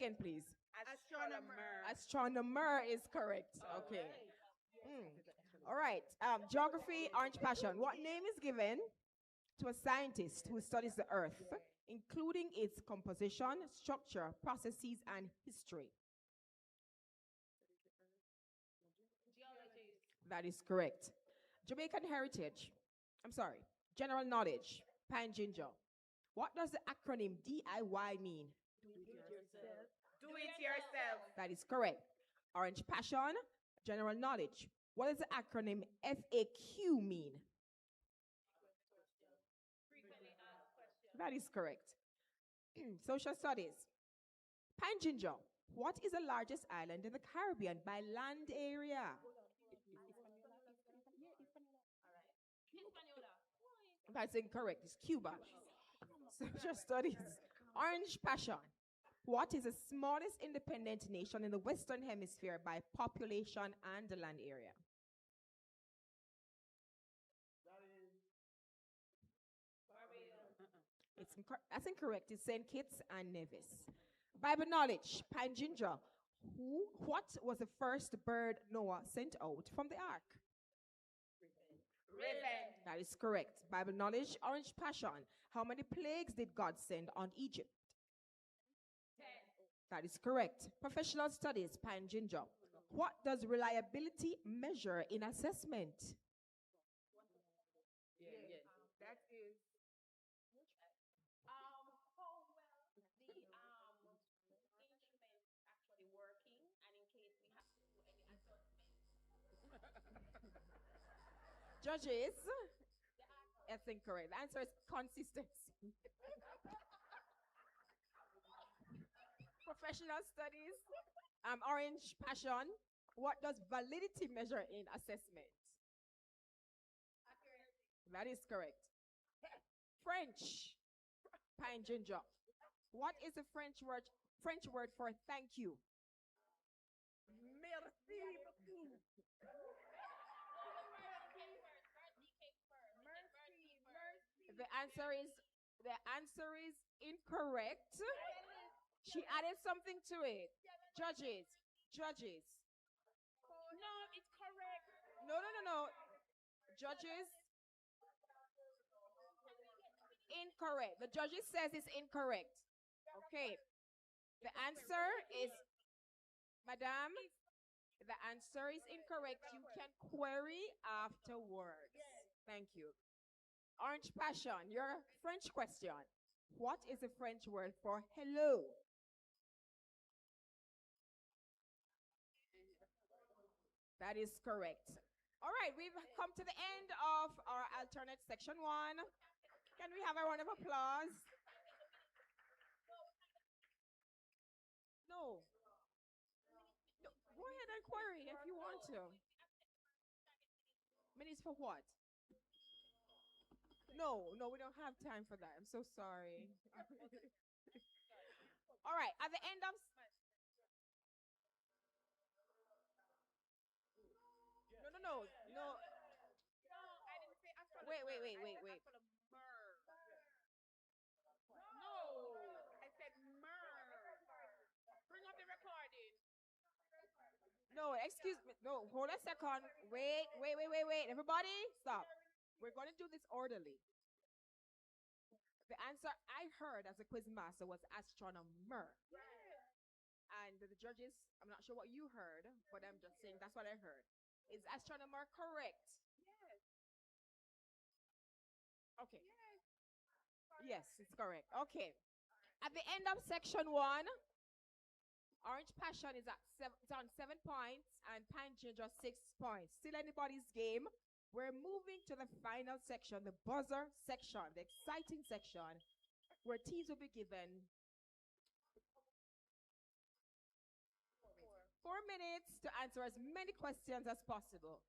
again, please. Astronomer. Astronomer is correct. Okay. All right. Geography, orange passion. What name is given to a scientist who studies the Earth, including its composition, structure, processes, and history? That is correct. Jamaican heritage. I'm sorry. General knowledge. Pine ginger. What does the acronym DIY mean? Do it yourself. Do it yourself. That is correct. Orange passion. General knowledge. What does the acronym FAQ mean? That is correct. Social studies. Pine ginger. What is the largest island in the Caribbean by land area? That's incorrect. It's Cuba. Social studies. Orange passion. What is the smallest independent nation in the Western Hemisphere by population and the land area? That's incorrect. It's St. Kitts and Nevis. Bible knowledge. Pine ginger. What was the first bird Noah sent out from the ark? Raven. That is correct. Bible knowledge. Orange passion. How many plagues did God send on Egypt? 10. That is correct. Professional studies. Pine ginger. What does reliability measure in assessment? That is how well the instrument actually working, and in case we have to do any assessment. Judges. That's incorrect. The answer is consistency. Professional studies. Orange passion. What does validity measure in assessment? Accuracy. That is correct. French. Pine ginger. What is the French word for thank you? merci beaucoup. The answer is incorrect. She added something to it. Judges. No, it's correct. No. Judges. Incorrect. The judges says it's incorrect. Okay. The answer is, Madam, the answer is incorrect. You can query afterwards. Thank you. Orange passion, your French question. What is the French word for hello? That is correct. All right, we've come to the end of our alternate section 1. Can we have a round of applause? No. Go ahead and query if you want to. Minutes for what? No, we don't have time for that. I'm so sorry. All right, at the end of... No. No, I didn't say astronomer. Wait. I said astronomer. No, I said mer. Bring up the recording. No, excuse me. No, hold a second. Wait. Everybody, stop. We're going to do this orderly. The answer I heard as a quiz master was astronomer. And the judges, I'm not sure what you heard, but I'm just saying that's what I heard. Is astronomer correct? Yes. Okay. Yes, it's correct. Okay. At the end of section 1, Orange Passion is on 7 points and Pine Ginger 6 points. Still anybody's game. We're moving to the final section, the buzzer section, the exciting section, where teams will be given 4 minutes to answer as many questions as possible.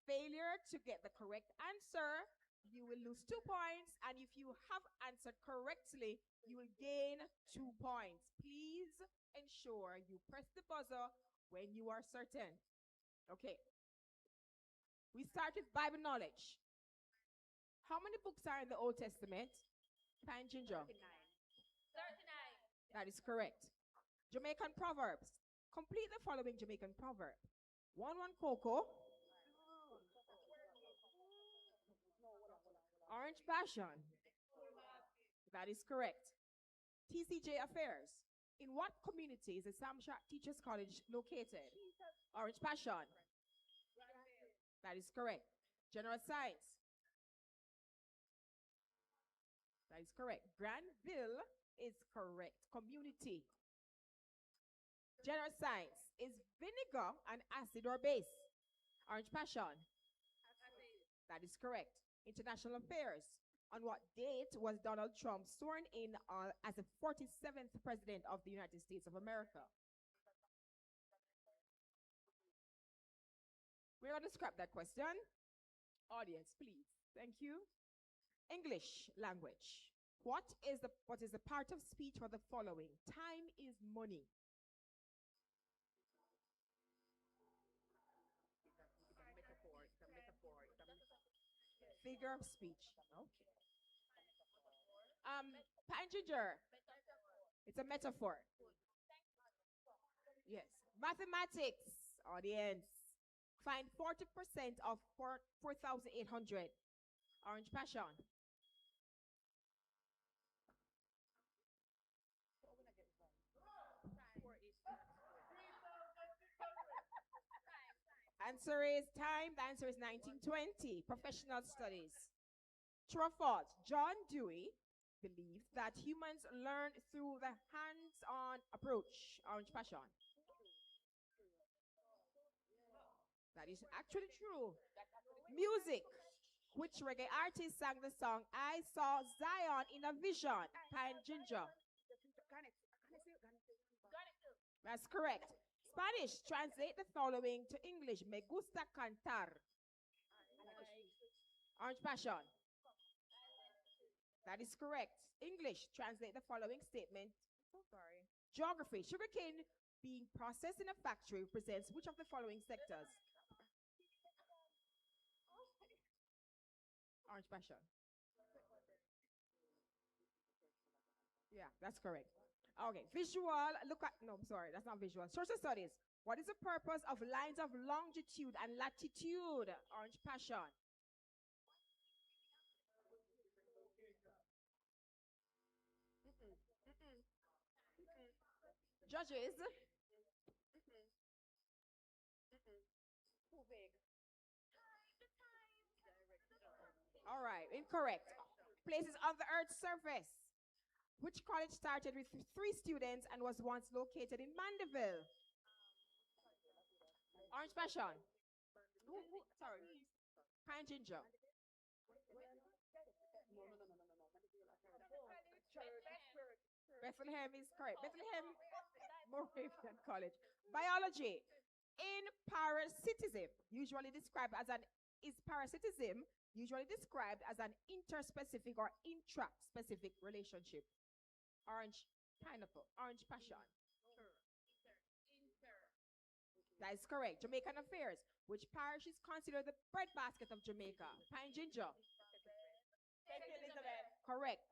Failure to get the correct answer, you will lose 2 points, and if you have answered correctly, you will gain 2 points. Please ensure you press the buzzer when you are certain. Okay. We start with Bible knowledge. How many books are in the Old Testament? Pine Ginger. 39. That is correct. Jamaican proverbs. Complete the following Jamaican proverb. 1 cocoa. Orange passion. That is correct. TCJ affairs. In what community is the Samsha Teachers College located? Orange passion. That is correct. General science. That is correct. Granville is correct. Community. General science. Is vinegar an acid or base? Orange passion. That is correct. International affairs. On what date was Donald Trump sworn in as the 47th President of the United States of America? We're going to scrap that question. Audience, please. Thank you. English language. What is the part of speech for the following? Time is money. Figure of speech. No. Panginger. It's a metaphor. Yes. Mathematics. Audience. Find 40% of 4,800. Orange passion. Answer is time. The answer is 1920. Professional studies. True or false? John Dewey believed that humans learn through the hands-on approach. Orange passion. That is actually true. Music. Which reggae artist sang the song I Saw Zion in a Vision? Pine Ginger. That's correct. Spanish. Translate the following to English. Me gusta cantar. Orange passion. That is correct. English. Translate the following statement. So sorry. Geography. Sugarcane being processed in a factory represents which of the following sectors? Orange passion. Yeah, that's correct. Okay, visual, look at, no, sorry, that's not visual. Social studies. What is the purpose of lines of longitude and latitude? Orange passion. Judges. All right, incorrect. Places on the Earth's surface. Which college started with 3 students and was once located in Mandeville? Orange passion. Sorry. Pine ginger. Bethlehem is correct. Bethlehem Moravian College. Biology. In parasitism, usually described as an parasitism usually described as an interspecific or intraspecific relationship? Orange pineapple. Orange passion. That is correct. Jamaican affairs. Which parish is considered the breadbasket of Jamaica? Pine ginger. Correct.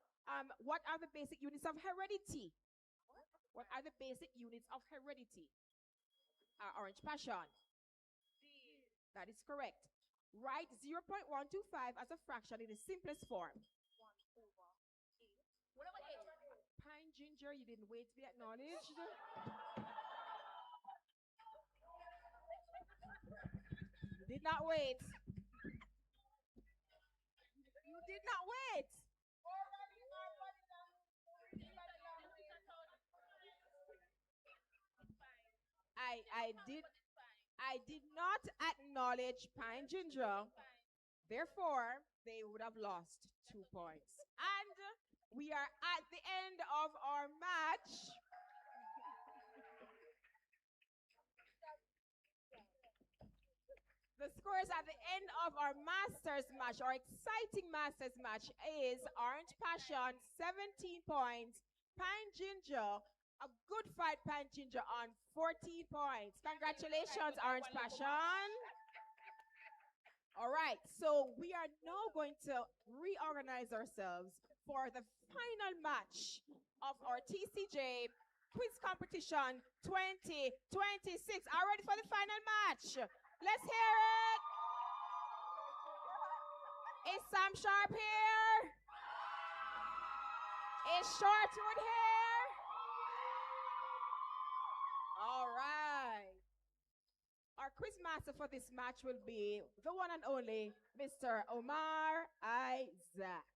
What are the basic units of heredity? What are the basic units of heredity? Orange passion. That is correct. Write 0.125 as a fraction in the simplest form. Pine ginger, you didn't wait to be acknowledged. You did not wait. You did not wait. I did not acknowledge pine ginger. Therefore, they would have lost 2 points. And we are at the end of our match. The scores at the end of our Masters match, our exciting Masters match, is Orange Passion, 17 points. Pine Ginger, a good fight, Pine Ginger, on 14 points. Congratulations, Orange Passion. All right, so we are now going to reorganize ourselves for the final match of our TCJ Quiz Competition 2026. Are you ready for the final match? Let's hear it. Is Sam Sharp here? Is Shortwood here? All right. Our quiz master for this match will be the one and only Mr. Omar Isaacs.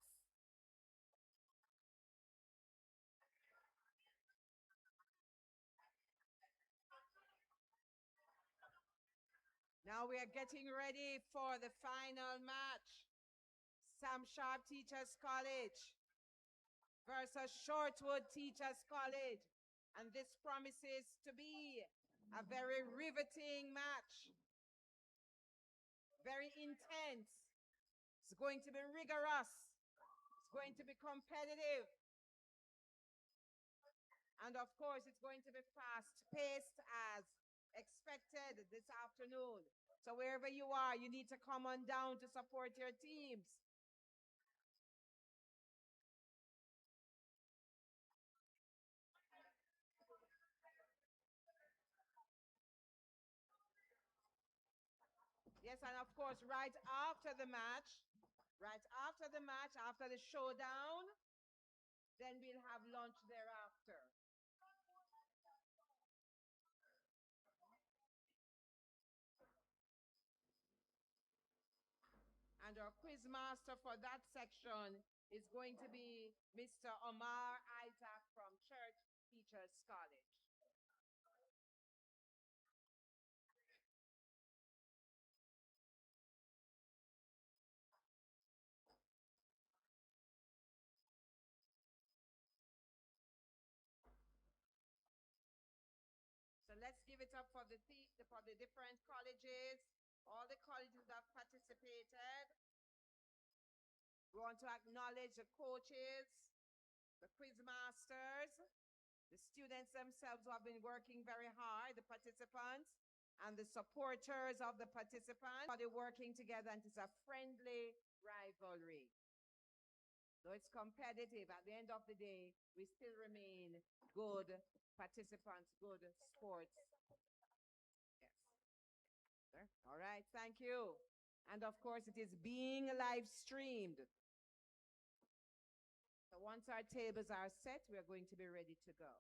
Now we are getting ready for the final match. Sam Sharp Teachers College versus Shortwood Teachers College. And this promises to be a very riveting match. Very intense. It's going to be rigorous. It's going to be competitive. And of course, it's going to be fast-paced as expected this afternoon. So wherever you are, you need to come on down to support your teams. Yes, and of course, right after the match, after the showdown, then we'll have lunch thereafter. And our quiz master for that section is going to be Mr. Omar Isaac from Church Teachers College. So let's give it up for the different colleges, all the colleges that participated. We want to acknowledge the coaches, the quiz masters, the students themselves who have been working very hard, the participants, and the supporters of the participants. They're working together, and it's a friendly rivalry. Though it's competitive, at the end of the day, we still remain good participants, good sports. Yes. All right, thank you. And of course, it is being live streamed. So once our tables are set, we are going to be ready to go.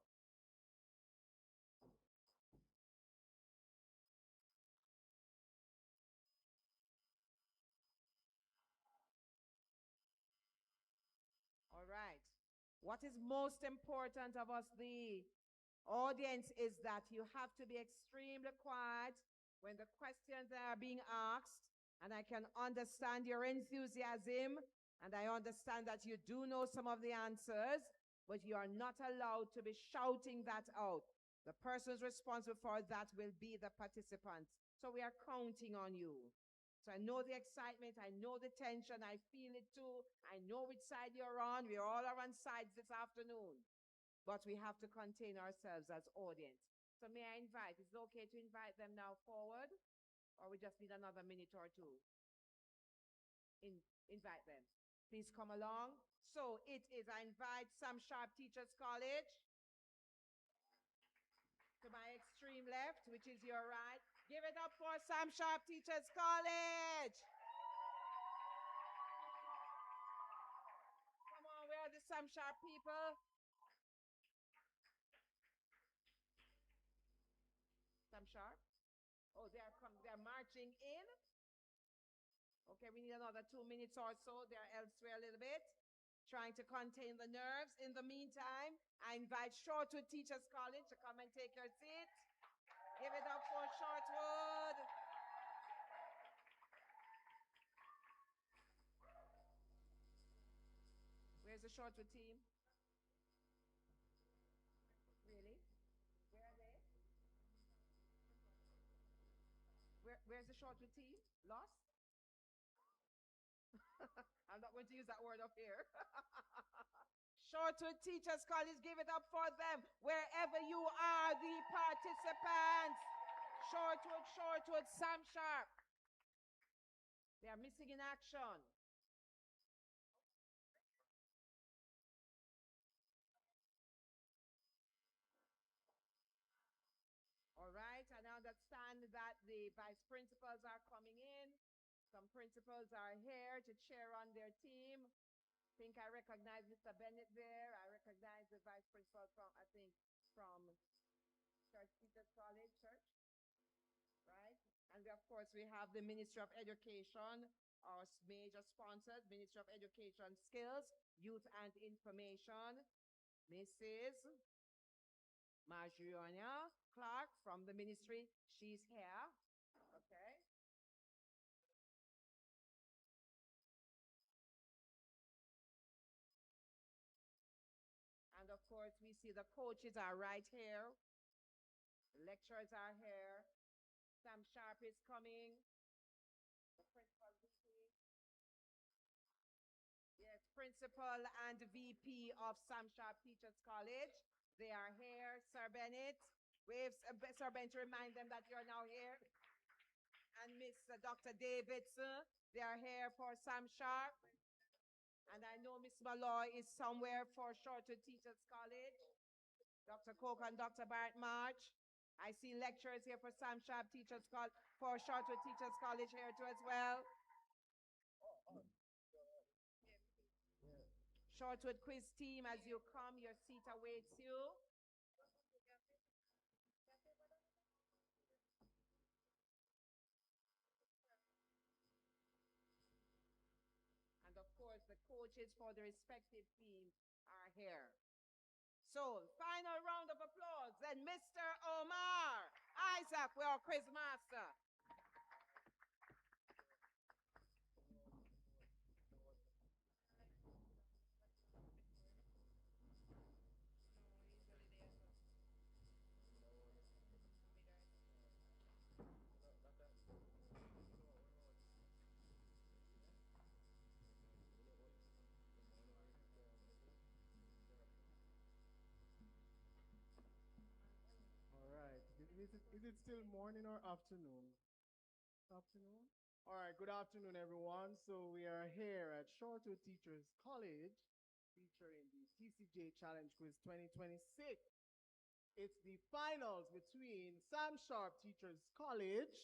All right. What is most important of us, the audience, is that you have to be extremely quiet when the questions are being asked. And I can understand your enthusiasm, and I understand that you do know some of the answers, but you are not allowed to be shouting that out. The persons responsible for that will be the participants. So we are counting on you. So I know the excitement, I know the tension, I feel it too. I know which side you're on. We're all on sides this afternoon. But we have to contain ourselves as audience. So may I invite, is it okay to invite them now forward? Or we just need another minute or two? Invite them. Please come along. So it is, I invite Sam Sharp Teachers College to my extreme left, which is your right. Give it up for Sam Sharp Teachers College. Come on, where are the Sam Sharp people? Sam Sharp? Oh, they're marching in. Okay, we need another 2 minutes or so. They're elsewhere a little bit, trying to contain the nerves. In the meantime, I invite Shortwood Teachers College to come and take your seat. Give it up for Shortwood. Where's the Shortwood team? Really? Where are they? Where's the Shortwood team? Lost? I'm not going to use that word up here. Shortwood Teachers College, give it up for them. Wherever you are, the participants. Shortwood, Sam Sharp. They are missing in action. understand that the vice principals are coming in. Some principals are here to cheer on their team. I think I recognize Mr. Bennett there. I recognize the vice principal from, I think, from Church Teachers College, Church, right? And of course, we have the Ministry of Education, our major sponsors, Ministry of Education Skills, Youth and Information, Mrs. Marjorie Clark from the ministry. She's here, okay? And of course, we see the coaches are right here. The lecturers are here. Sam Sharp is coming. The principal VP. Yes, principal and VP of Sam Sharp Teachers College. They are here. Sir Bennett. Wave, Sir Bennett, to remind them that you're now here. And Miss Dr. Davidson. They are here for Sam Sharp. And I know Miss Malloy is somewhere for Shortwood Teachers College. Dr. Coke and Dr. Barrett March. I see lecturers here for Sam Sharp Teachers College, for Shortwood Teachers College here too as well. Shortwood quiz team, as you come, your seat awaits you. And of course, the coaches for the respective teams are here. So, final round of applause. Then Mr. Omar Isaac, we are quiz master. All right. Is it still morning or afternoon? Afternoon? All right. Good afternoon, everyone. So we are here at Shortwood Teachers College featuring the TCJ Challenge Quiz 2026. It's the finals between Sam Sharp Teachers College.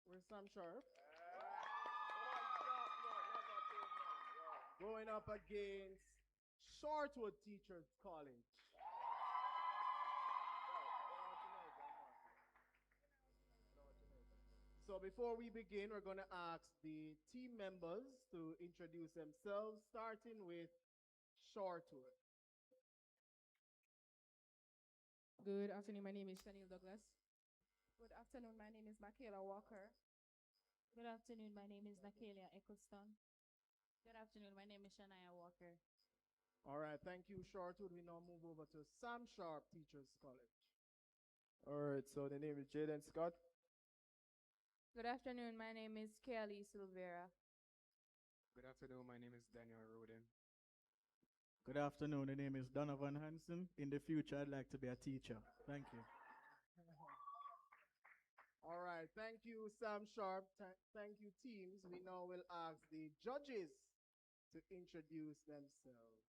Where's Sam Sharp? Going up against Shortwood Teachers College. So before we begin, we're going to ask the team members to introduce themselves, starting with Shortwood. Good afternoon, my name is Chanel Douglas. Good afternoon, my name is Michaela Walker. Good afternoon, my name is Nakelia Eccleston. Good afternoon, my name is Shania Walker. All right, thank you, Shortwood. We now move over to Sam Sharp Teachers College. All right, so the name is Jaden Scott. Good afternoon, my name is Kelly Silvera. Good afternoon, my name is Daniel Roden. Good afternoon, the name is Donovan Hansen. In the future, I'd like to be a teacher. Thank you. All right, thank you, Sam Sharp. Thank you, teams. We now will ask the judges to introduce themselves.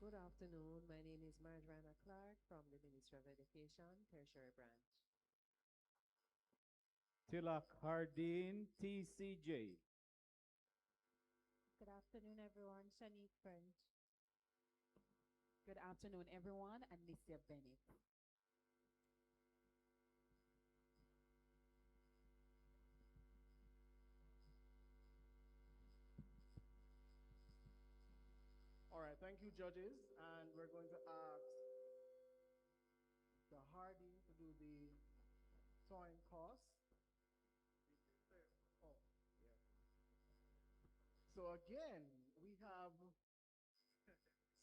Good afternoon. My name is Marjorie Clark from the Ministry of Education, Tertiary Branch. Tilak Hardin, TCJ. Good afternoon, everyone. Shanique French. Good afternoon, everyone. Alicia Bennett. All right, thank you, judges. And we're going to ask the Harding to do the coin toss. Oh, yeah. So again, we have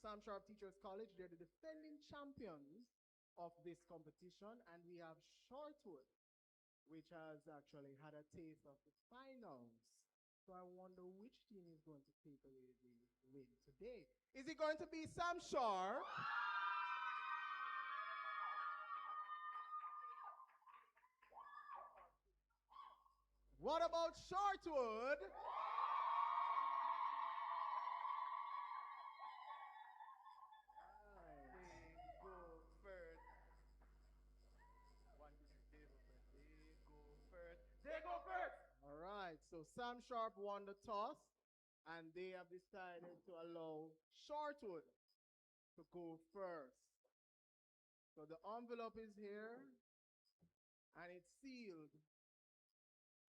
Sam Sharp Teachers College. They're the defending champions of this competition. And we have Shortwood, which has actually had a taste of the finals. So I wonder which team is going to take away the win today. Is it going to be Sam Sharp? What about Shortwood? Sam Sharp won the toss, and they have decided to allow Shortwood to go first. So the envelope is here, and it's sealed.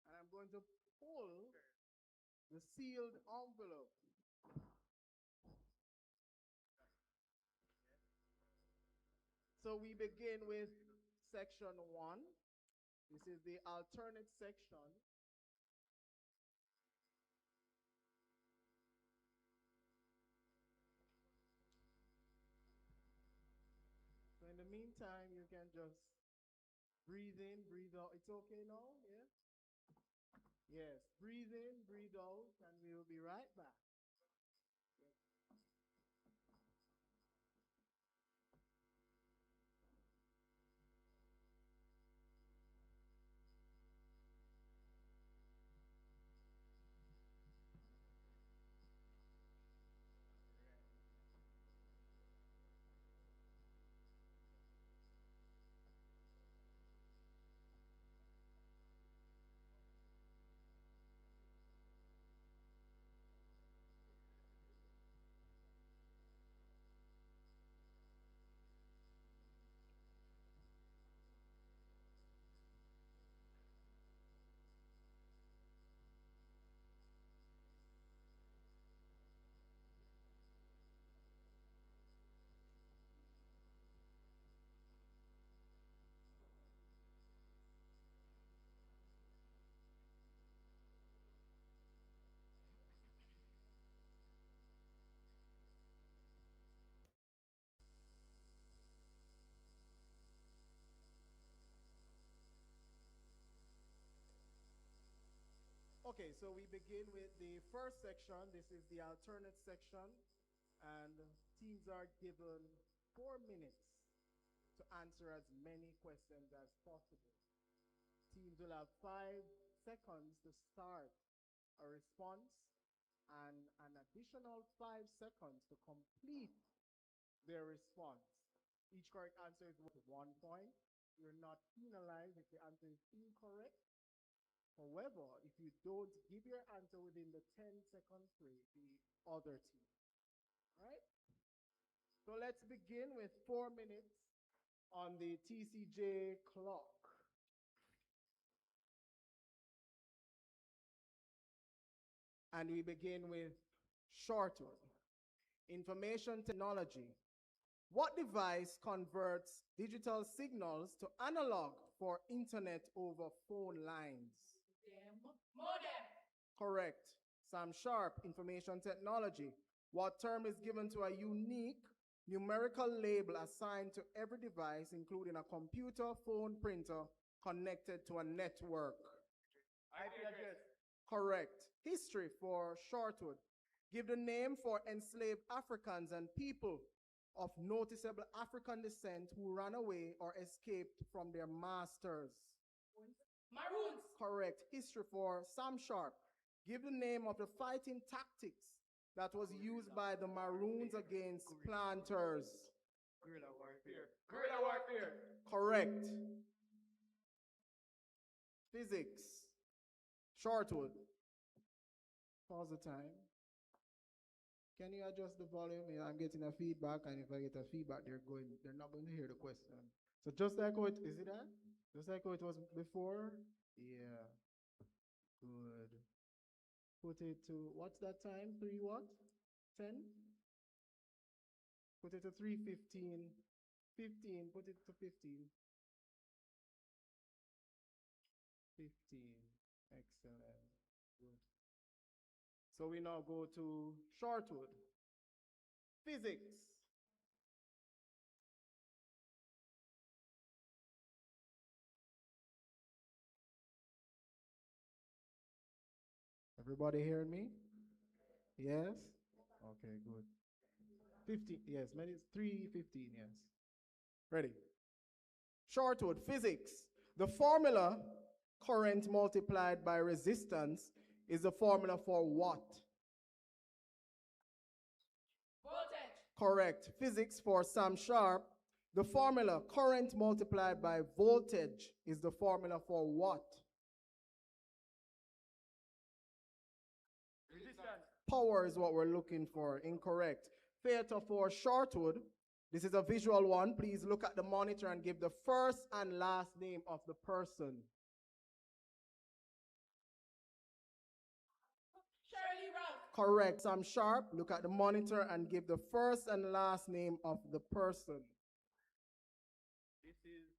And I'm going to pull the sealed envelope. So we begin with section 1. This is the alternate section. So in the meantime, you can just breathe in, breathe out. It's okay now? Yes? Yes. Breathe in, breathe out, and we will be right back. Okay, so we begin with the first section. This is the alternate section, and teams are given 4 minutes to answer as many questions as possible. Teams will have 5 seconds to start a response and an additional 5 seconds to complete their response. Each correct answer is worth 1 point. You're not penalized if the answer is incorrect. However, if you don't give your answer within the 10-second frame, the other team. All right? So let's begin with 4 minutes on the TCJ clock. And we begin with Shortwood. Information technology. What device converts digital signals to analog for internet over phone lines? Modem. Correct. Sam Sharp, information technology. What term is given to a unique numerical label assigned to every device, including a computer, phone, printer, connected to a network? IP address. Correct. History for Shortwood. Give the name for enslaved Africans and people of noticeable African descent who ran away or escaped from their masters. Maroons. Correct. History for Sam Sharp. Give the name of the fighting tactics that was used by the Maroons against planters. Guerrilla warfare. Guerrilla warfare. Correct. Physics. Shortwood. Pause the time. Can you adjust the volume? Yeah, I'm getting a feedback, and if I get a feedback, they're not going to hear the question. So just like how is it that? Just like how it was before? Yeah. Good. Put it to, what's that time? 3 what? 10? Put it to 3:15. 15, put it to 15. 15. Excellent. Good. So we now go to Shortwood. Physics. Everybody hearing me? Yes? Okay, good. 15, yes, maybe it's 3:15, yes. Ready? Shortwood, physics. The formula, current multiplied by resistance, is the formula for what? Voltage. Correct. Physics for Sam Sharp. The formula, current multiplied by voltage, is the formula for what? Power is what we're looking for. Incorrect. Theater for Shortwood. This is a visual one. Please look at the monitor and give the first and last name of the person. Shirley Ralph. Correct. Sam Sharp. Look at the monitor and give the first and last name of the person. This is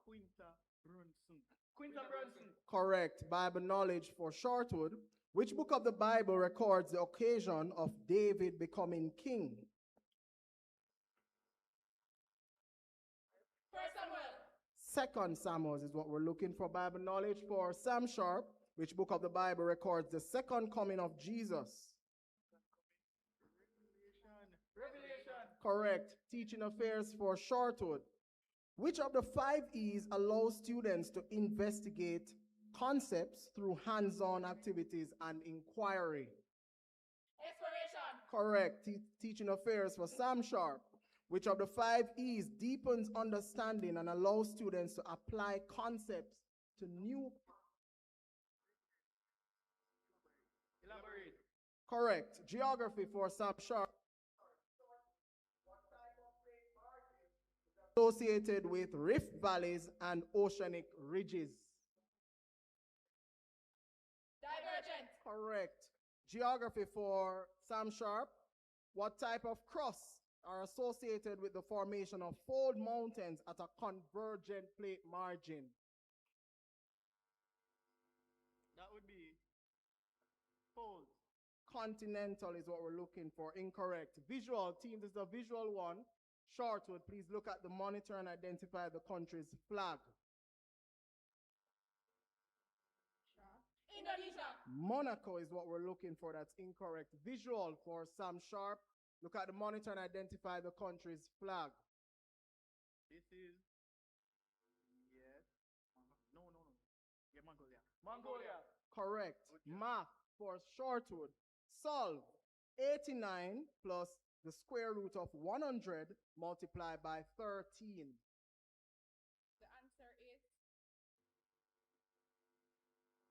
Quinta Brunson. Quinta Brunson. Correct. Bible knowledge for Shortwood. Which book of the Bible records the occasion of David becoming king? First Samuel. Second Samuel is what we're looking for. Bible knowledge for Sam Sharp. Which book of the Bible records the second coming of Jesus? Revelation. Correct. Teaching affairs for Shortwood. Which of the 5 E's allows students to investigate concepts through hands-on activities and inquiry? Exploration. Correct. Teaching affairs for Sam Sharp. Which of the 5 E's deepens understanding and allows students to apply concepts to new... Elaborate. Correct. Geography for Sam Sharp. Associated with rift valleys and oceanic ridges. Divergent. Correct. Geography for Sam Sharp. What type of crusts are associated with the formation of fold mountains at a convergent plate margin? That would be fold. Continental is what we're looking for. Incorrect. Visual team, this is a visual one. Shortwood, please look at the monitor and identify the country's flag. Indonesia. Monaco is what we're looking for. That's incorrect. Visual for Sam Sharp. Look at the monitor and identify the country's flag. This is, yes, no. Yeah, Mongolia. Mongolia. Correct. Math for Shortwood. Solve 89 plus the square root of 100 multiplied by 13. The answer is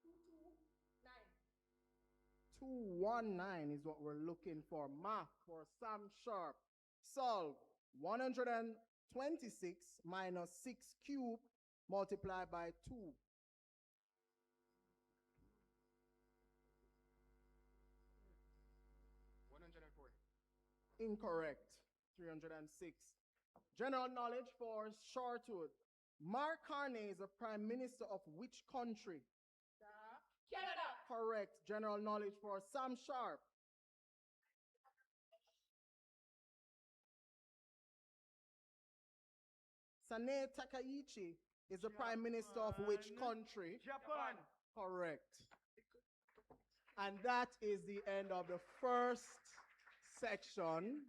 219. 219 is what we're looking for. Math for Sam Sharp. Solve 126 minus 6 cubed multiplied by 2. 104. Incorrect. 306. General knowledge for Shortwood. Mark Carney is the Prime Minister of which country? Canada. Correct. General knowledge for Sam Sharp. Sane Takaichi is the Prime Minister of which country? Japan. Correct. And that is the end of the first section.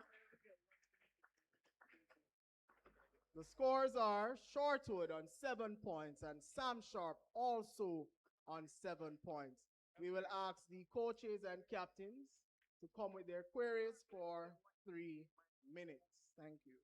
The scores are Shortwood on 7 points and Sam Sharp also on 7 points. We will ask the coaches and captains to come with their queries for 3 minutes. Thank you.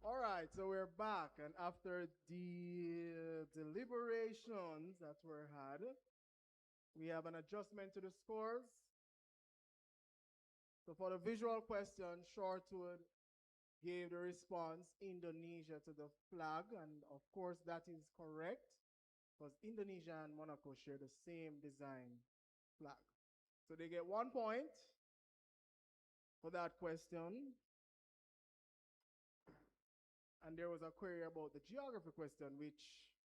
All right, so we're back, and after the deliberations that were had, we have an adjustment to the scores. So for the visual question, Shortwood gave the response Indonesia to the flag, and of course that is correct, because Indonesia and Monaco share the same design flag. So they get 1 point for that question. And there was a query about the geography question, which,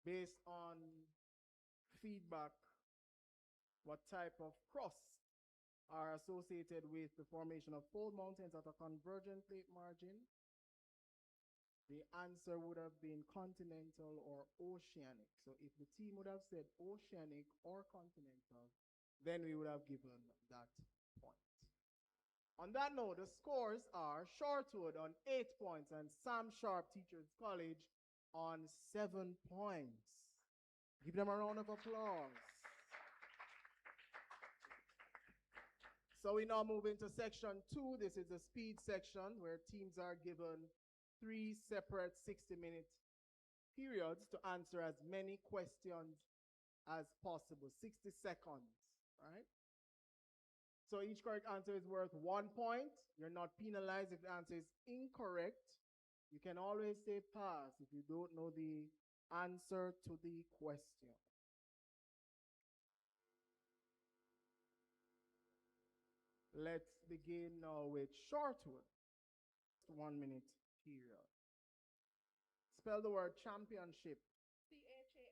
based on feedback What type of crust are associated with the formation of fold mountains at a convergent plate margin? The answer would have been continental or oceanic. So if the team would have said oceanic or continental, then we would have given that point. On that note, the scores are Shortwood on 8 points and Sam Sharp Teachers College on 7 points. Give them a round of applause. So we now move into section 2. This is the speed section where teams are given 3 separate 60-minute periods to answer as many questions as possible. 60 seconds, right? So each correct answer is worth 1 point. You're not penalized if the answer is incorrect. You can always say pass if you don't know the answer to the question. Let's begin now with Shortwood. 1 minute period. Spell the word championship. CHAMPIONSHIP.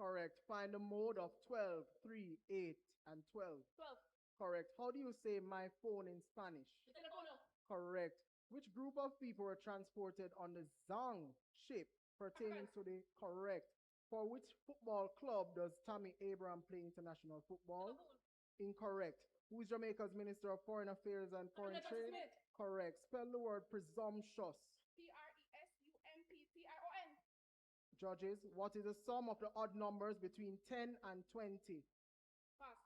Correct. Find the mode of 12, 3, 8, and 12. 12. Correct. How do you say my phone in Spanish? Telefono. Correct. Which group of people were transported on the Zhang ship pertaining to the correct? For which football club does Tammy Abraham play international football? Incorrect. Who is Jamaica's Minister of Foreign Affairs and Foreign Trade? Smith. Correct. Spell the word presumptuous. PRESUMPTION. Judges, what is the sum of the odd numbers between 10 and 20? Pass.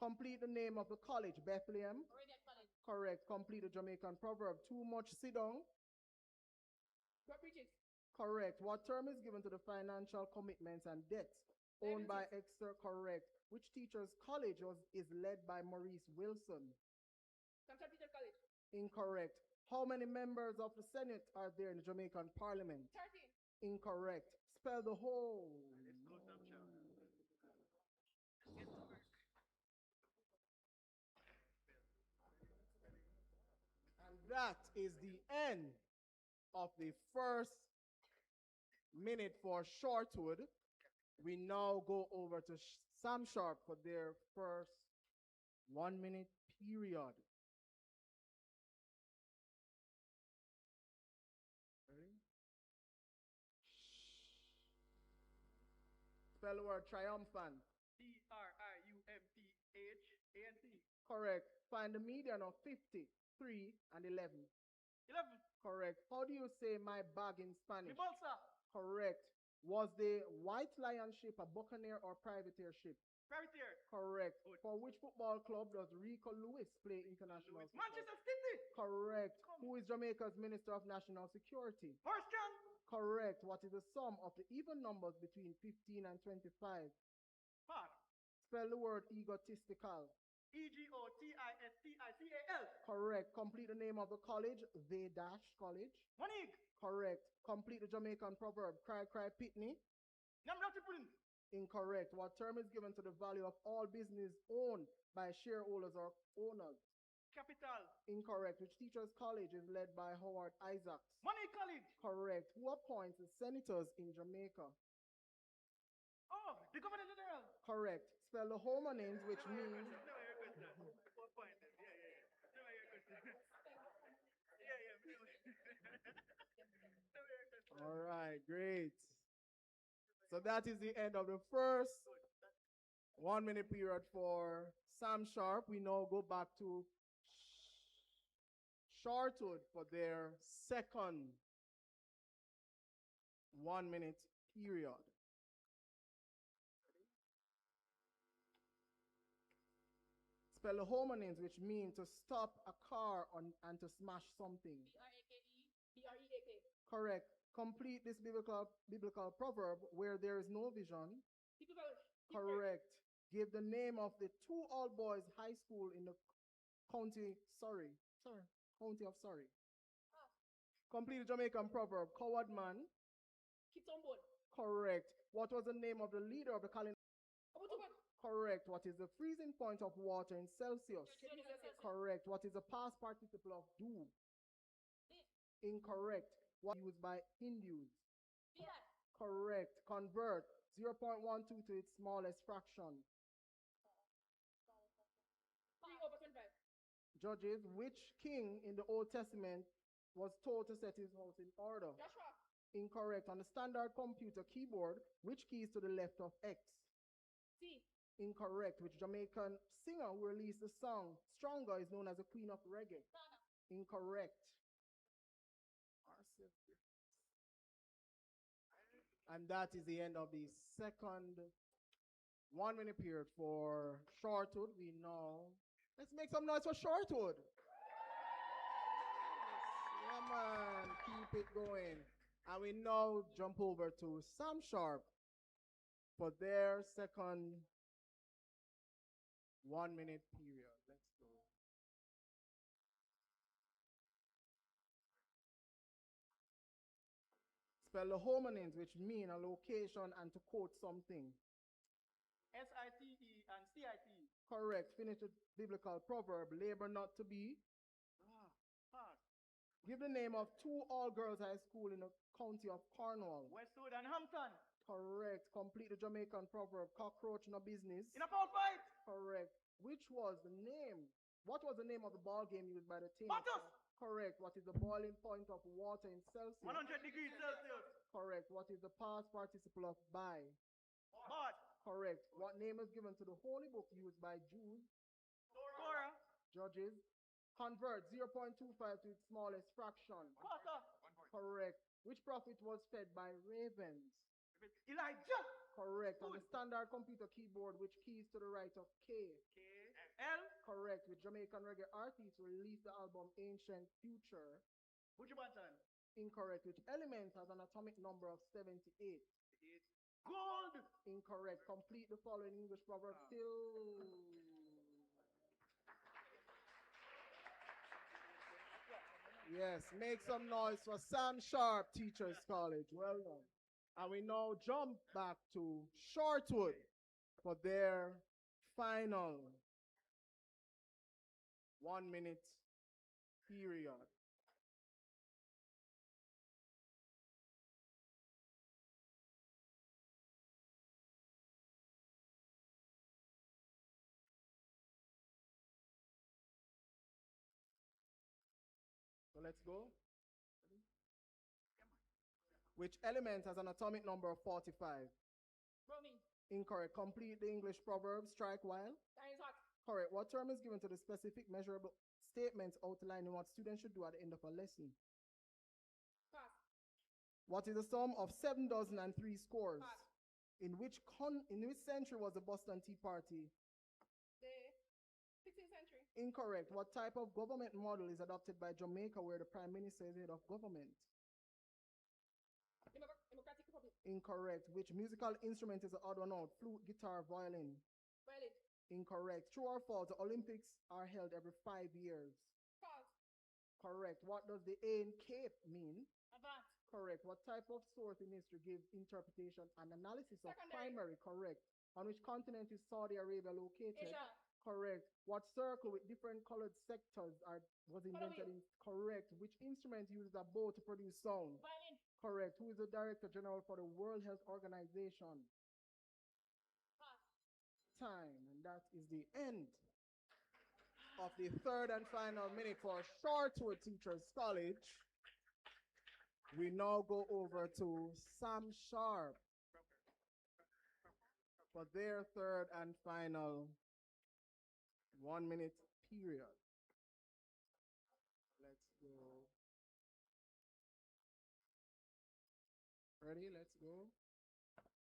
Complete the name of the college. Bethlehem. Meridian College. Correct. Complete the Jamaican proverb. Too much sit down. Bridges. Correct. What term is given to the financial commitments and debts owned by Exeter? Correct. Which teacher's college is led by Maurice Wilson? Central Teacher College. Incorrect. How many members of the Senate are there in the Jamaican Parliament? 13. Incorrect. Spell the whole. And that is the end of the first minute for Shortwood. We now go over to Sam Sharp for their first 1 minute period. Ready? Spell the word triumphant. TRIUMPHANT. Correct. Find the median of 50, 3, and 11. 11. Correct. How do you say my bag in Spanish? Mi bolsa. Correct. Was the White Lion ship a buccaneer or privateer ship? Privateer. Correct. Good. For which football club does Rico Lewis play international football? Manchester City. Correct. Who is Jamaica's Minister of National Security? Horace John. Correct. What is the sum of the even numbers between 15 and 25? Par. Spell the word egotistical. EGOTISTICAL. Correct. Complete the name of the college. The Dash College. Monique. Correct. Complete the Jamaican proverb. Cry, cry, pitney. Namratipun. Incorrect. What term is given to the value of all business owned by shareholders or owners? Capital. Incorrect. Which teachers' college is led by Howard Isaacs? Money College. Correct. Who appoints the senators in Jamaica? Oh, the Governor General. Correct. Spell the homonyms, which means... All right, great. So that is the end of the first 1 minute period for Sam Sharp. We now go back to Shortwood for their second 1 minute period. Spell the homonyms, which mean to stop a car and to smash something. BREAK. Correct. Complete this biblical proverb where there is no vision. Correct. Give the name of the two all-boys high school in the county Surrey. County of Surrey. Complete the Jamaican proverb. Coward man. Keeps on board. Correct. What was the name of the leader of the calendar? Correct. What is the freezing point of water in Celsius? Correct. What is the past participle of do? Incorrect. What is used by Hindus? Correct. Convert 0.12 to its smallest fraction. 3/25. Judges, which king in the Old Testament was told to set his house in order? Joshua. Incorrect. On the standard computer keyboard, which key is to the left of X? C. Incorrect. Which Jamaican singer who released the song Stronger is known as the queen of reggae? Ghana. Incorrect. And that is the end of the second 1 minute period for Shortwood. We know. Let's make some noise for Shortwood. Yeah, man. Keep it going. And we now jump over to Sam Sharp for their second 1 minute period. Let's go. Spell the homonyms, which mean a location and to quote something. SITE and CITE. Correct. Finish the biblical proverb, labor not to be. Pass. Give the name of two all-girls high school in the county of Cornwall. Westwood and Hampton. Correct. Complete the Jamaican proverb, cockroach no business. In a foul fight. Correct. Which was the name? What was the name of the ball game used by the team? Battles. Correct. What is the boiling point of water in Celsius? 100 degrees Celsius. Correct. What is the past participle of by? Bad. Correct. What name is given to the holy book used by Jews? Torah. Judges. Convert 0.25 to its smallest fraction. Quarter. Correct. Which prophet was fed by ravens? Elijah. Correct. On the standard computer keyboard, which key is to the right of K? K. L. Correct. With Jamaican reggae artists released the album Ancient Future? Buju Banton. Incorrect. Which element has an atomic number of 78? Gold. Incorrect. Complete the following English proverb still. Yes, make some noise for Sam Sharp, Teachers College. Well done. And we now jump back to Shortwood for their final 1 minute period. So let's go. Which element has an atomic number of 45? Bromine. Incorrect. Complete the English proverb, strike while. Iron is hot. Correct. What term is given to the specific measurable statements outlining what students should do at the end of a lesson? Pass. What is the sum of 7 dozen and 3 scores? Pass. In which century was the Boston Tea Party? The 16th century. Incorrect. What type of government model is adopted by Jamaica where the Prime Minister is head of government? Democratic Republic. Incorrect. Which musical instrument is the odd one out? Flute, guitar, violin? Violin. Incorrect. True or false? The Olympics are held every 5 years. False. Correct. What does the A in Cape mean? Advance. Correct. What type of source in history gives interpretation and analysis of Secondary. primary? Correct. On which continent is Saudi Arabia located? Asia. Correct. What circle with different colored sectors was invented in? Correct. Which instrument uses a bow to produce sound? Violin. Correct. Who is the Director General for the World Health Organization? Pass. Time. And that is the end of the third and final minute for Shortwood Teachers College. We now go over to Sam Sharp for their third and final 1 minute period. Let's go. Ready? Let's go.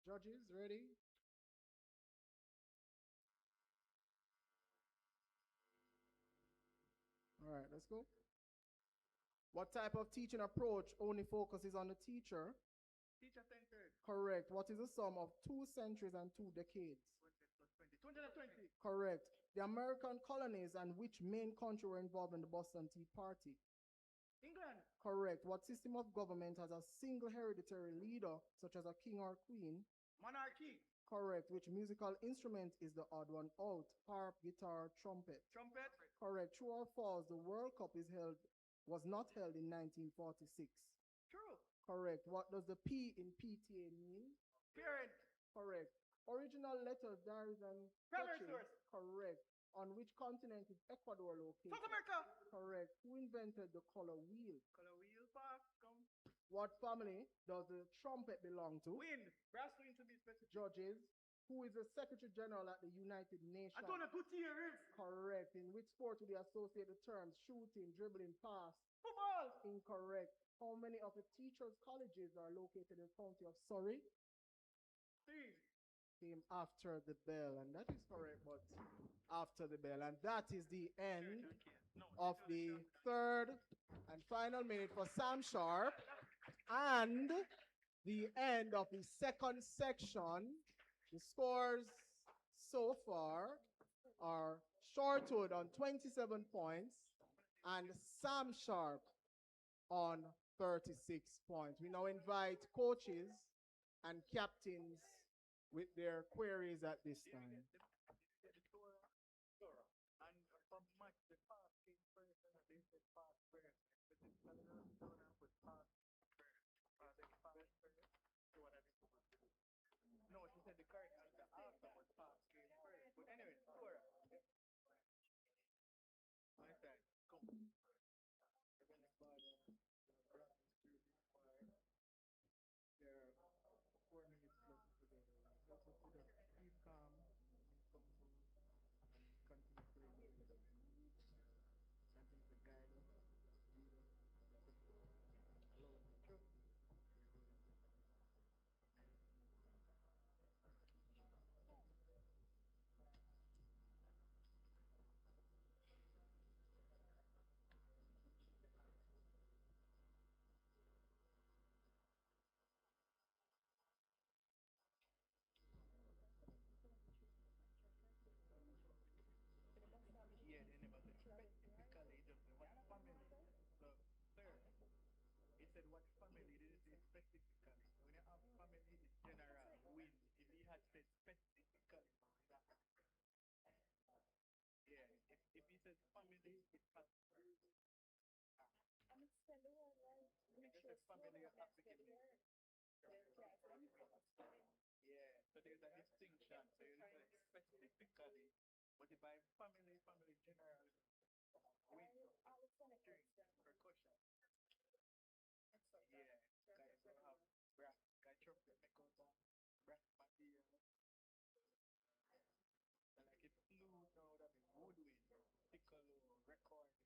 Judges, ready? All right, let's go. What type of teaching approach only focuses on the teacher? Teacher-centered. Correct. What is the sum of 2 centuries and 2 decades? 20 plus 20. 220. Correct. The American colonies and which main country were involved in the Boston Tea Party? England. Correct. What system of government has a single hereditary leader, such as a king or queen? Monarchy. Correct. Which musical instrument is the odd one out? Harp, guitar, trumpet? Trumpet. Correct. True or false? The World Cup was not held in 1946. True. Correct. What does the P in PTA mean? Parent. Correct. Original letters, diaries, and Primary sketches. source. Correct. On which continent is Ecuador located? South America. Correct. Who invented the color wheel? Color wheel park. Come. What family does the trumpet belong to? Wind. Brass wind to be specific. Judges. Who is the Secretary General at the United Nations? Antonio Gutierrez. Correct. In which sport do they associate the terms shooting, dribbling, pass? Football. Incorrect. How many of the teachers' colleges are located in the county of Surrey? 3. Came after the bell, and that is correct, but after the bell. And that is the end of the third and final minute for Sam Sharp, and the end of the second section. The scores so far are Shortwood on 27 points and Sam Sharp on 36 points. We now invite coaches and captains with their queries at this time. No, she said the correct answer after, but pass came first. But anyway, Cora. My side. Come. There are 4 minutes left together. Help us to just keep calm, composed, and continue playing the game. Continue to guide us, lead us, support us, allow us to trust you. Yeah, they never said specifically, just what family. So, third, it said what family, they didn't say specifically. When you have family, it's general, win. If he had said specifically, yeah, if he says family, it has. I'm extend the word right. Make This sure is family it's African name. Yeah, so there's a distinction. So you say specifically, but if I family, family general, win, string, percussion. Yeah, guys will have brass, guy trumpet, make out of brass material. And like a flute now, that is woodwind, piccolo, recorder.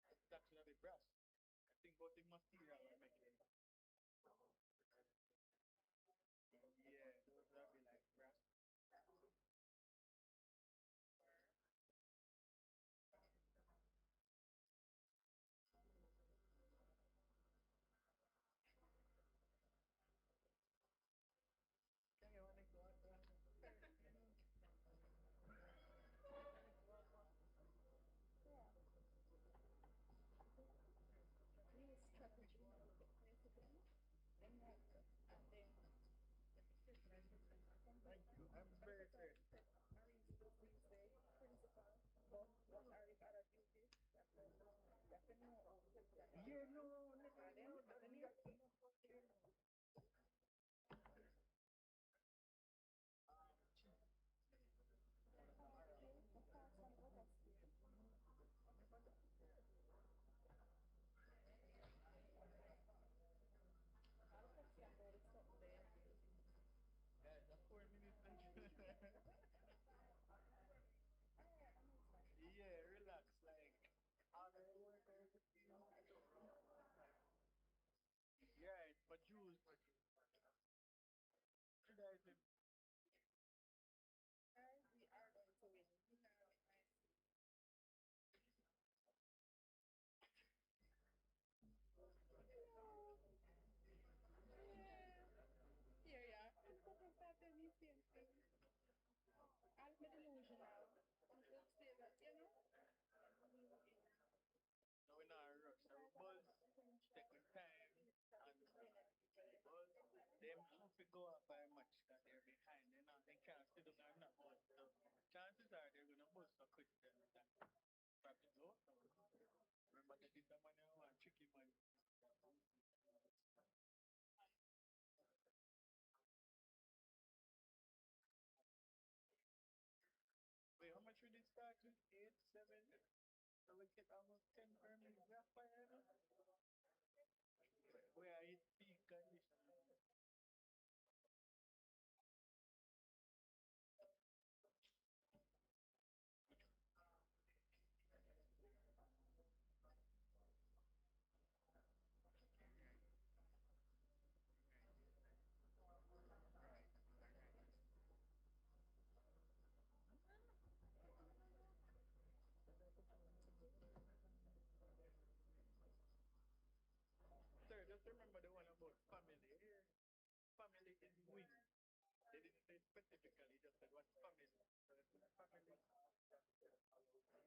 It's actually brass. I think about the material I make it. Yeah, those would be like brass. Can you want to go out there? New strategy, basically. And then Thank you. I'm very fair. arrange those things there, principal, but what are his other duties? That's a new outfit. Yeah, no, Are them? that The we new got to know. Yeah, that's 4 minutes. Yeah, relax, like other workers. Yeah, but Jews, Judaism. We are going to win. Here, yeah. It's something that they need to see. I'll be delusional. I'm just say that, you know? No, we're not a rush. So we buzz, take our time, and buzz. Them have to go up by much that they're behind. They can't sit down and not buzz. So chances are they're gonna buzz so quick that probably go. So remember that this is a man who want tricky man. get almost 10 permits. We are fire, you know? We are in peak condition. Sir, just remember the one about family here. Family is win. They didn't say specifically, just said what family. So it's family.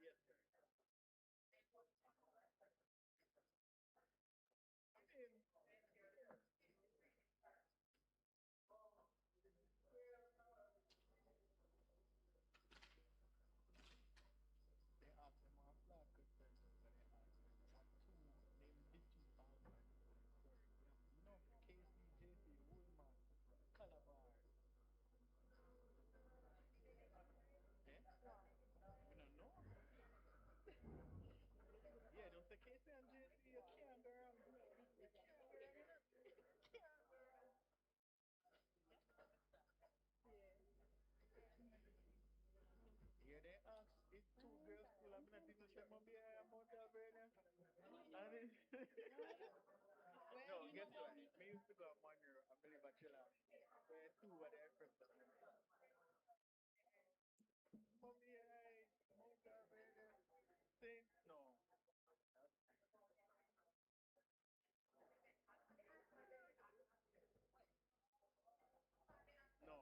Yes, sir. I mean, they asked them a flawed question, but they asked them what two, name the two albums going first. We have enough KCJC, Woolman, Calabar. Eh? We don't know. Yeah, just the KC and JC, you can't go wrong. You can't go wrong. You can't go wrong. Yeah, they asked if two girls school, I'm not even say Mumbai or Mount Alberta. And it, no, guess what? Me used to go to Monroe and believe a chiller. Where two were there from Mumbai, Mount Alberta, Saint, no. No.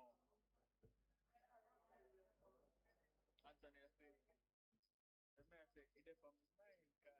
Anthony, I say, the man say, it's from mine, cause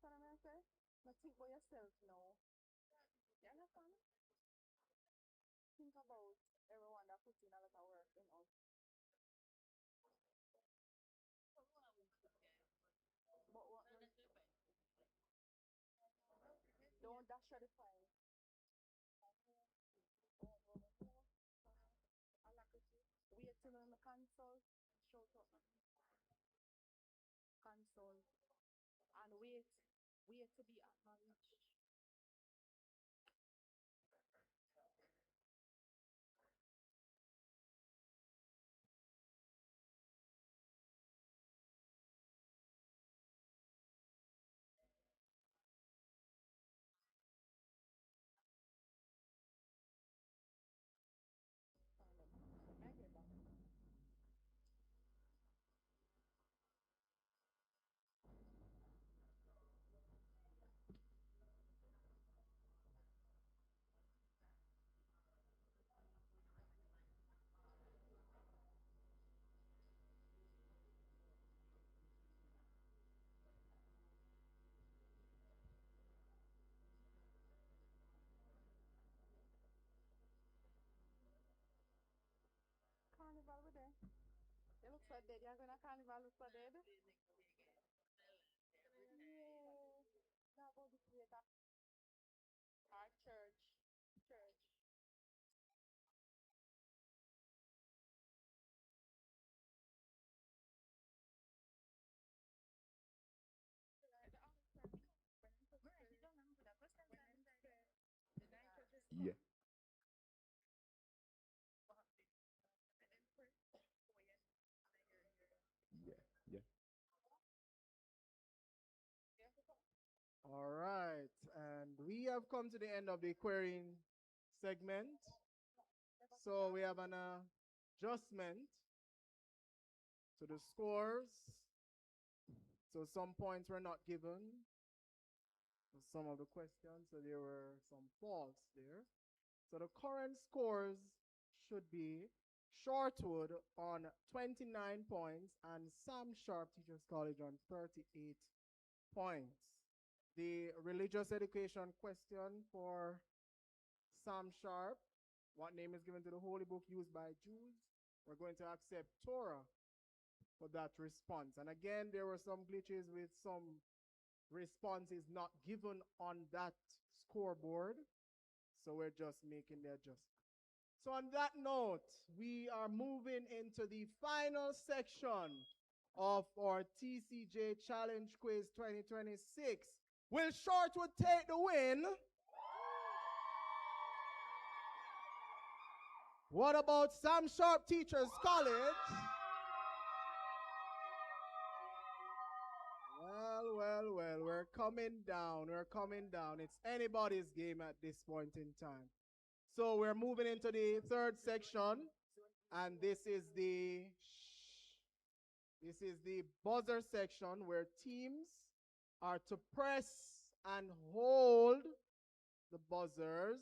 understand what I say? But think about yourself now. You understand? Think about everyone that puts in a lot of work in us. But what don't dash your define. Wait till on the console, shout up. Console. And wait to be acknowledged. Carnival with them. It looks like dead. You're going to carnival look for dead? Yeah. Not about the creator. Our church. Church. Yeah. Yeah. Yeah. All right, and we have come to the end of the querying segment. So we have an adjustment to the scores. So some points were not given for some of the questions, so there were some faults there. So the current scores should be Shortwood on 29 points and Sam Sharp Teachers College on 38 points. The religious education question for Sam Sharp, what name is given to the holy book used by Jews? We're going to accept Torah for that response. And again, there were some glitches with some responses not given on that scoreboard. So we're just making the adjustment. So on that note, we are moving into the final section of our TCJ Challenge Quiz 2026. Will Shortwood take the win? What about Sam Sharp Teachers College? Well, we're coming down. We're coming down. It's anybody's game at this point in time. So we're moving into the third section, and this is the buzzer section where teams are to press and hold the buzzers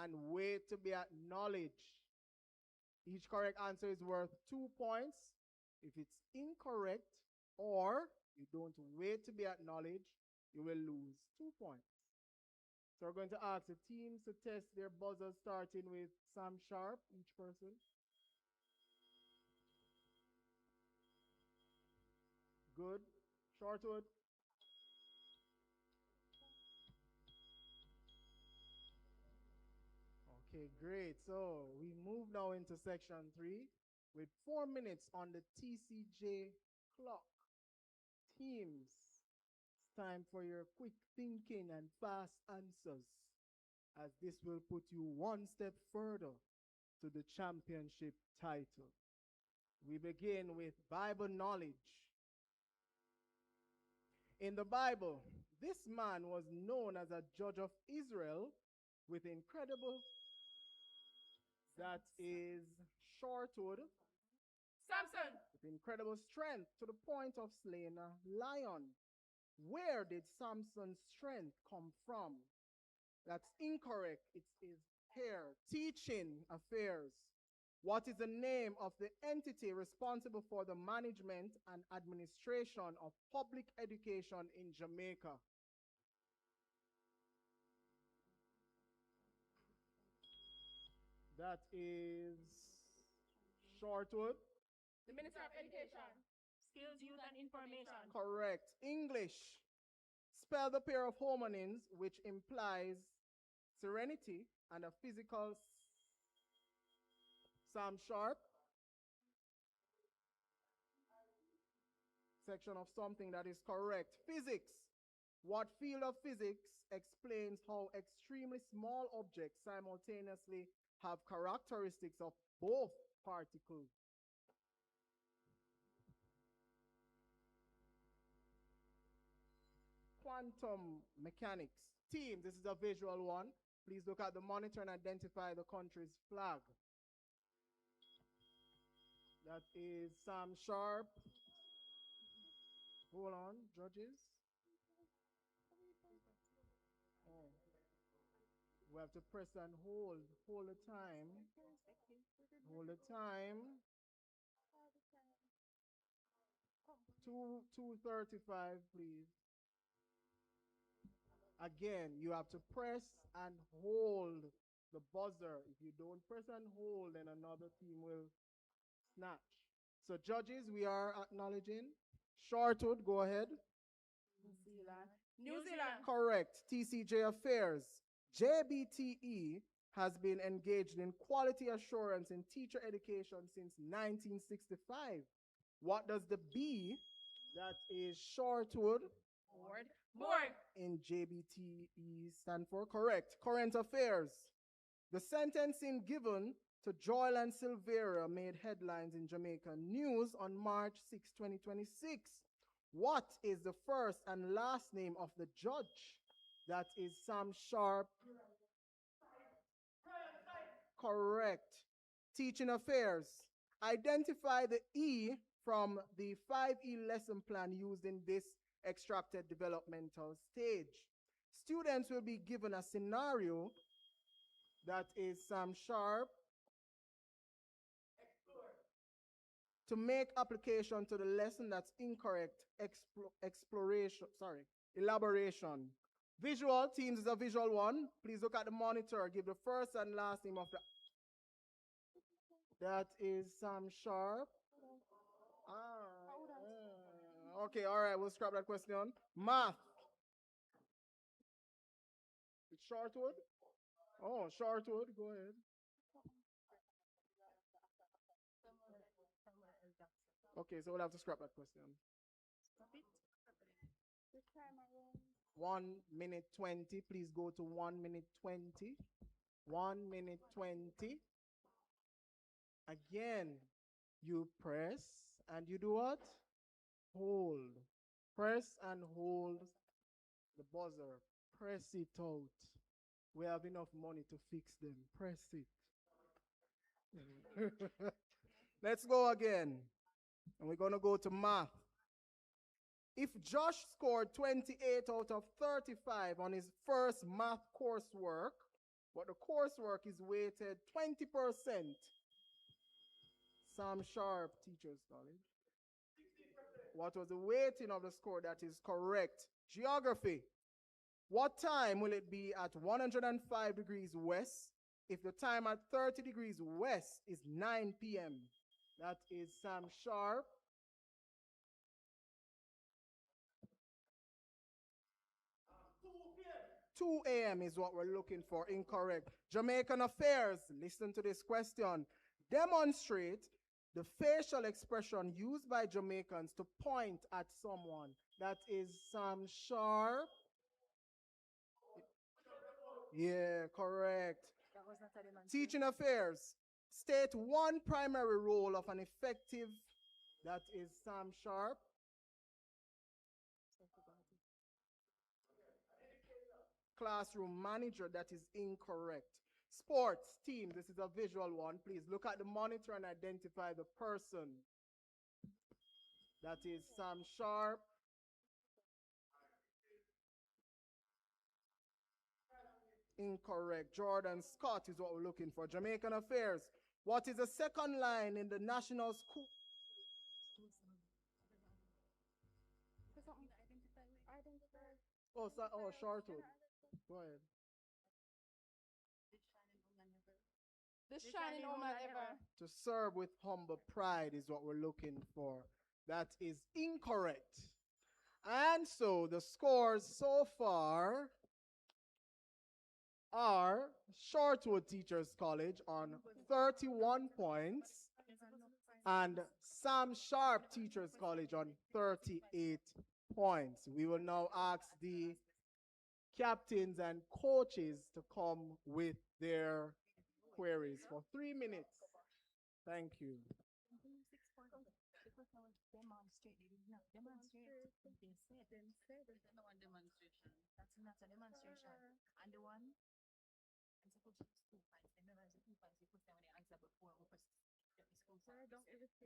and wait to be acknowledged. Each correct answer is worth 2 points. If it's incorrect or you don't wait to be acknowledged, you will lose 2 points. So we're going to ask the teams to test their buzzers, starting with Sam Sharp, each person. Good. Shortwood. Okay, great. So we move now into section 3 with 4 minutes on the TCJ clock. Teams, it's time for your quick thinking and fast answers, as this will put you one step further to the championship title. We begin with Bible knowledge. In the Bible, this man was known as a judge of Israel with incredible, that is Shortwood, Samson. with incredible strength to the point of slaying a lion. Where did Samson's strength come from? That's incorrect. It's his hair. Teaching affairs. What is the name of the entity responsible for the management and administration of public education in Jamaica? That is Shortwood. The Minister of Education. Skills, Youth, and Information. Correct. English. Spell the pair of homonyms which implies serenity and a physical Sam Sharp. Section of something that is correct. Physics. What field of physics explains how extremely small objects simultaneously have characteristics of both particles? Quantum mechanics. Team, this is a visual one. Please look at the monitor and identify the country's flag. That is Sam Sharp. Hold on, judges. Oh. We have to press and hold. Hold the time. Hold the time. 2:35, please. Again, you have to press and hold the buzzer. If you don't press and hold, then another team will snatch. So judges, we are acknowledging. Shortwood, go ahead. New Zealand. New Zealand. Correct. TCJ Affairs. JBTE has been engaged in quality assurance in teacher education since 1965. What does the B, that is Shortwood, Board. in JBTE stand for? Correct. Current affairs. The sentencing given to Joyland Silveira made headlines in Jamaican news on March 6, 2026. What is the first and last name of the judge? That is Sam Sharp. Correct. Teaching affairs. Identify the E from the 5E lesson plan used in this extracted developmental stage. Students will be given a scenario. That is Sam Sharp. To make application to the lesson that's incorrect, elaboration. Visual, teams is a visual one. Please look at the monitor. Give the first and last name of the... That is Sam Sharp. Okay, all right, we'll scrap that question. Math. It's Shortwood? Oh, Shortwood, go ahead. Okay, so we'll have to scrap that question. 1 minute 20. Please go to 1 minute 20. 1 minute 20. Again, you press and you do what? Hold. Press and hold the buzzer. Press it out. We have enough money to fix them. Press it. Let's go again. And we're going to go to math. If Josh scored 28 out of 35 on his first math coursework, but the coursework is weighted 20%, Sam Sharp, Teachers College. What was the weighting of the score that is correct? Geography. What time will it be at 105 degrees west if the time at 30 degrees west is 9 p.m.? That is Sam Sharp. 2 a.m. is what we're looking for. Incorrect. Jamaican affairs. Listen to this question. Demonstrate the facial expression used by Jamaicans to point at someone. That is Sam Sharp. Yeah, correct. Teaching affairs. State one primary role of an effective. That is Sam Sharp. Classroom manager. That is incorrect. Sports team. This is a visual one. Please look at the monitor and identify the person. That is Sam Sharp. Incorrect. Jordan Scott is what we're looking for. Jamaican affairs. What is the second line in the national school? Oh, short wood. Go ahead. The shining woman ever. To serve with humble pride is what we're looking for. That is incorrect. And so the scores so far are Shortwood Teachers College on 31 points and Sam Sharp Teachers College on 38 points. We will now ask the captains and coaches to come with their queries for 3 minutes. Thank you. Demonstrate. They said. That's not a demonstration. That's not a demonstration. And the one, I'm supposed to use 2 points. They memorize the 2 points. You put them when they answer before we press the school. I don't understand.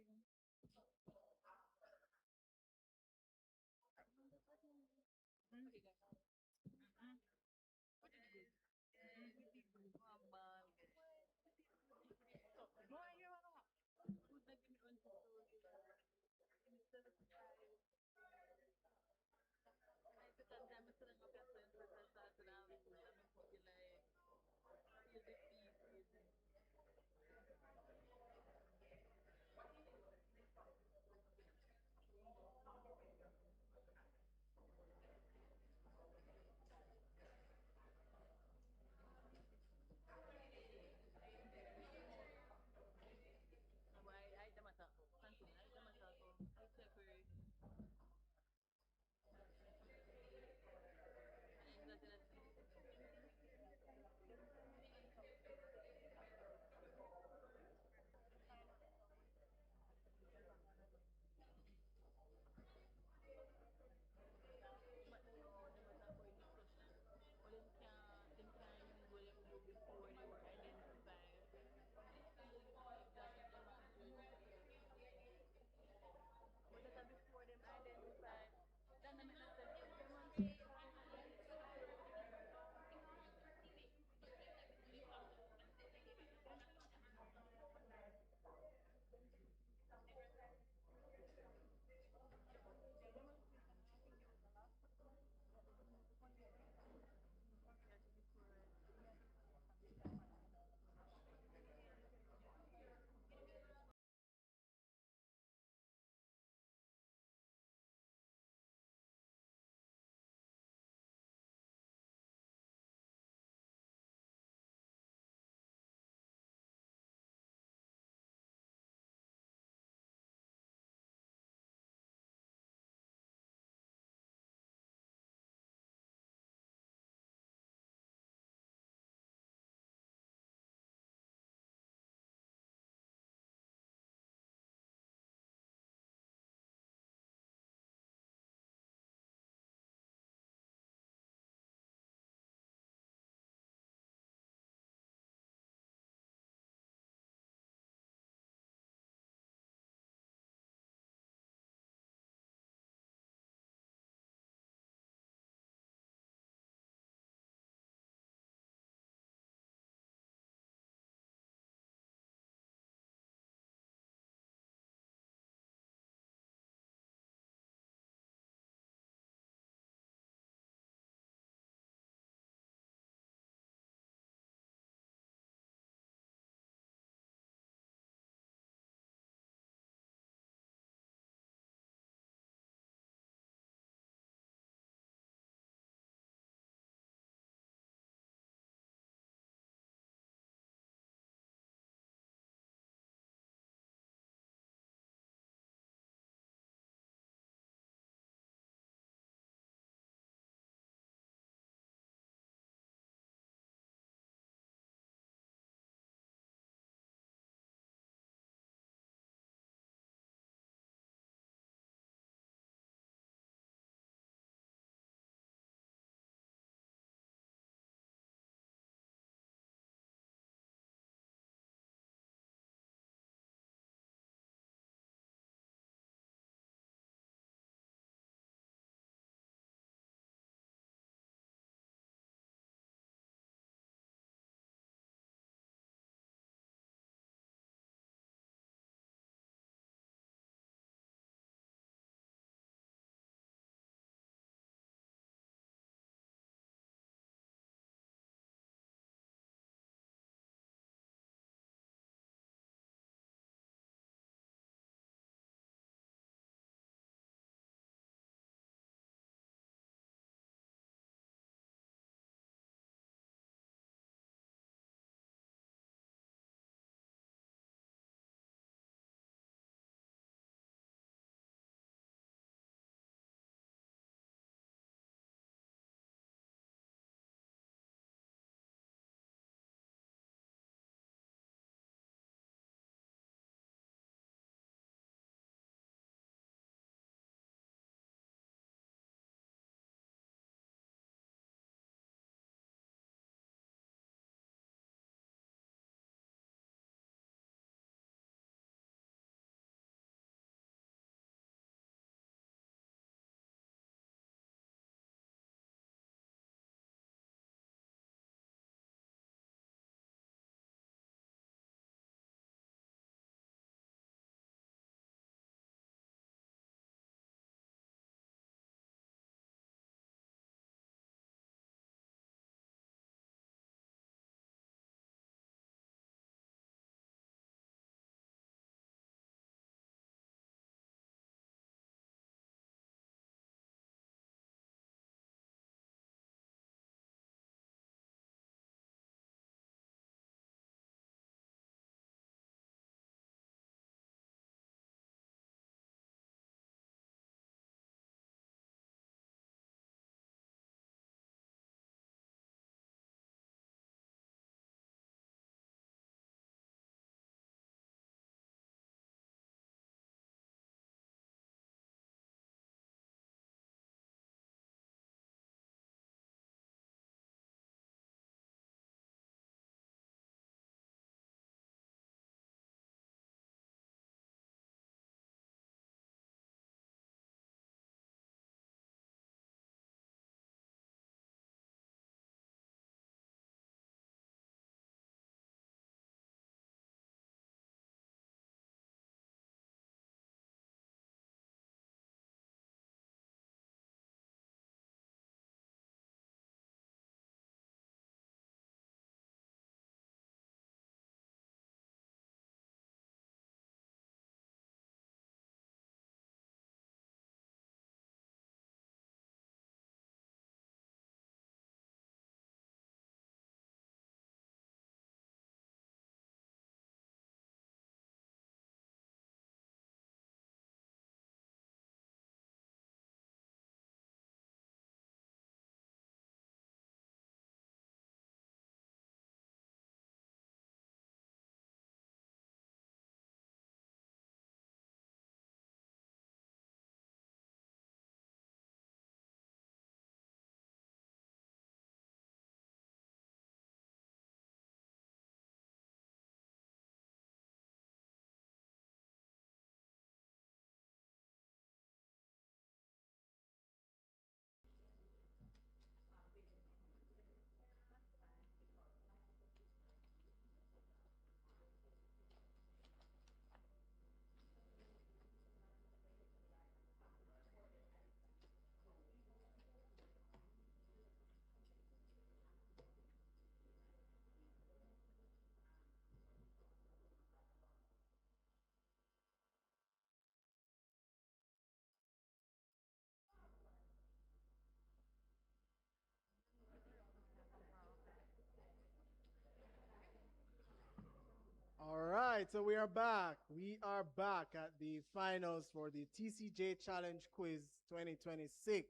right, so we are back. We are back at the finals for the TCJ Challenge Quiz 2026.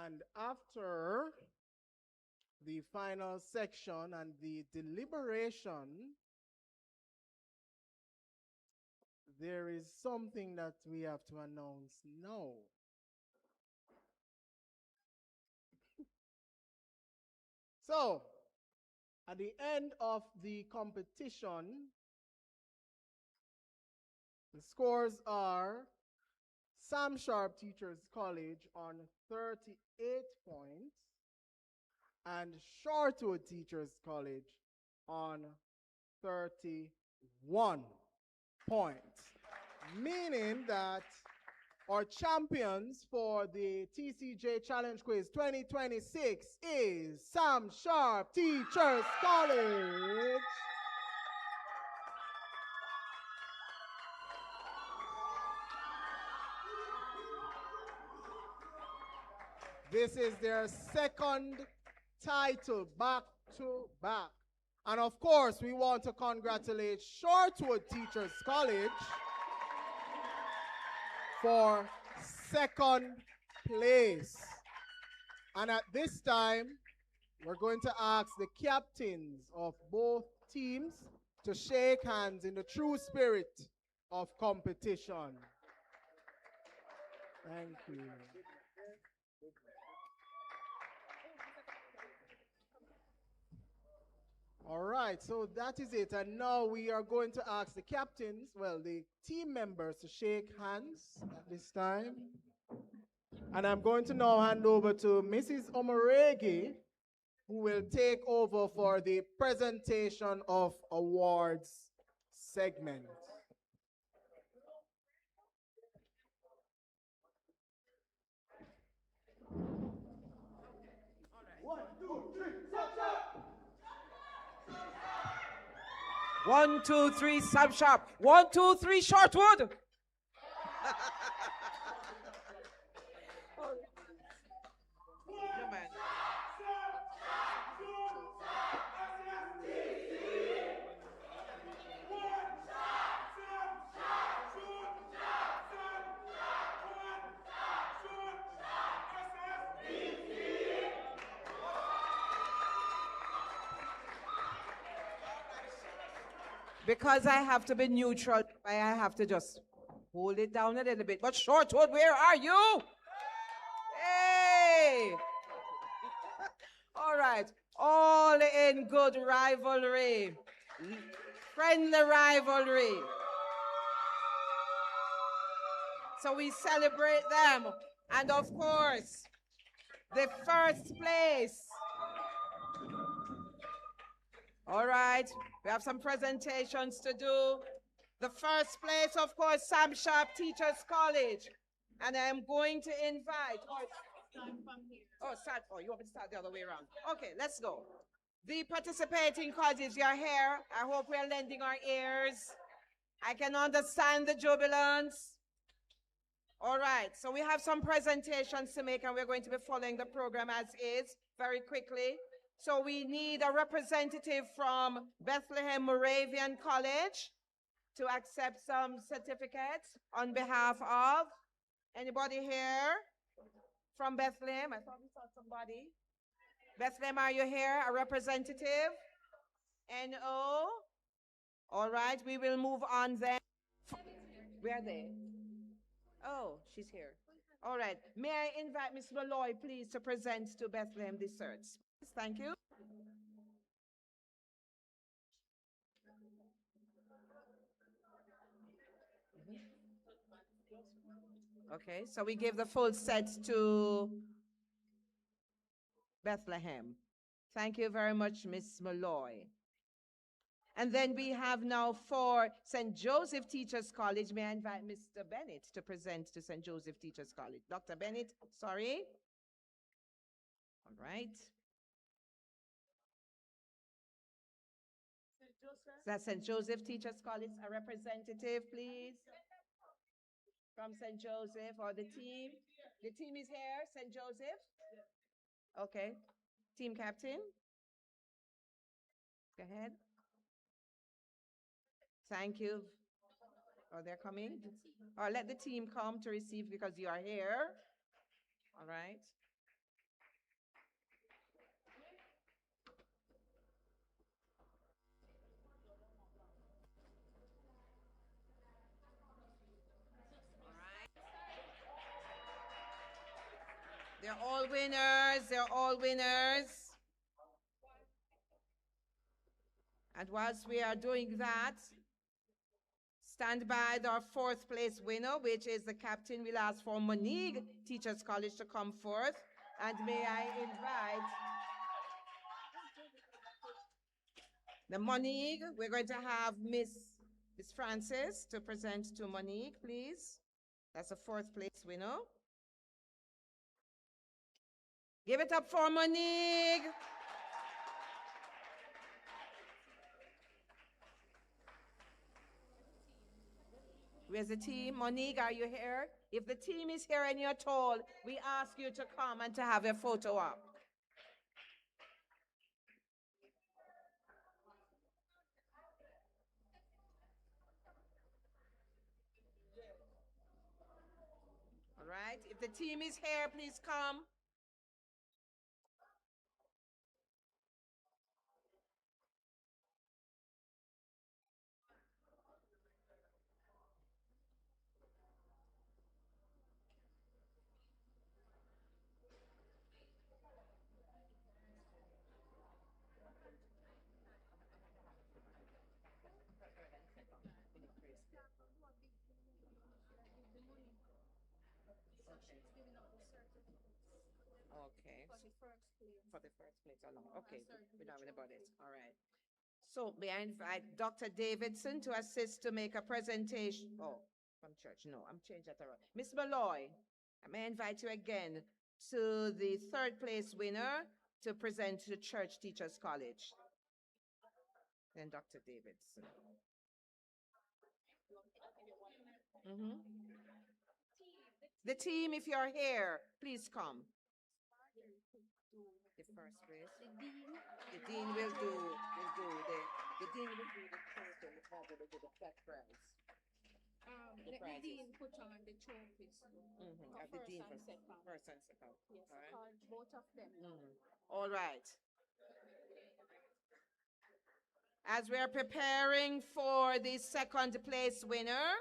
And after the final section and the deliberation, there is something that we have to announce now. So, at the end of the competition, the scores are Sam Sharp Teachers College on 38 points and Shortwood Teachers College on 31 points. Meaning that our champions for the TCJ Challenge Quiz 2026 is Sam Sharp Teachers College. This is their second title back to back. And of course, we want to congratulate Shortwood Teachers College for second place. And at this time, we're going to ask the captains of both teams to shake hands in the true spirit of competition. Thank you. All right, so that is it. And now we are going to ask the captains, well, the team members to shake hands at this time. And I'm going to now hand over to Mrs. Omoregi, who will take over for the presentation of awards segment. One, two, three, Sam Sharp. 1, 2, 3, Shortwood. Because I have to be neutral, I have to just hold it down a little bit. But Shortwood, where are you? Hey! All right, all in good rivalry, friendly rivalry. So we celebrate them. And of course, the first place. All right, we have some presentations to do. The first place, of course, Sam Sharp Teachers College. And I'm going to invite... Oh, you want me to start the other way around? Okay, let's go. The participating colleges, you're here. I hope we're lending our ears. I can understand the jubilance. All right, so we have some presentations to make, and we're going to be following the program as is very quickly. So we need a representative from Bethlehem Moravian College to accept some certificates on behalf of anybody here from Bethlehem. I thought we saw somebody. Bethlehem, are you here? A representative? NO? All right, we will move on then. Where are they? Oh, she's here. All right. May I invite Ms. Malloy, please, to present to Bethlehem Desserts? Thank you. Okay, so we give the full set to Bethlehem. Thank you very much, Ms. Malloy. And then we have now for St. Joseph Teachers College. May I invite Mr. Bennett to present to St. Joseph Teachers College? Dr. Bennett, sorry. All right. That's St. Joseph Teachers College. A representative, please, from St. Joseph or the team. The team is here, St. Joseph? Okay. Team captain? Go ahead. Thank you. Oh, they're coming? Or let the team come to receive because you are here. All right. They're all winners. They're all winners. And whilst we are doing that, stand by our fourth place winner, which is the captain. We'll ask for Monique Teachers College to come forth. And may I invite the Monique. We're going to have Miss Francis to present to Monique, please. That's the fourth place winner. Give it up for Monique. Where's the team? Monique, are you here? If the team is here and you're tall, we ask you to come and to have a photo up. All right, if the team is here, please come. Okay. For the first place alone. Okay, we're not about it. All right. So may I invite Dr. Davidson to assist to make a presentation? Oh, from church. No, I'm changing that around. Miss Malloy, I may invite you again to the third place winner to present to the Church Teachers College. Then Dr. Davidson. The team, if you're here, please come. The first place. The dean will do the dean will do the total, will do the flat prize. The dean put on the trophies. The dean first and second. Yes, I called both of them. All right. As we are preparing for the second place winner,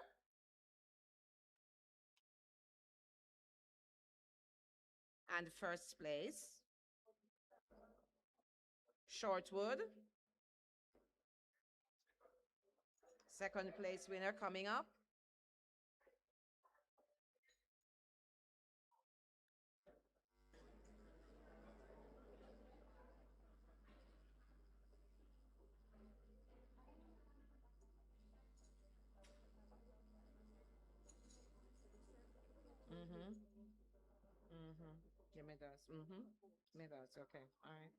and first place, Shortwood. Second place winner coming up. Give me those. Me those. Okay. All right.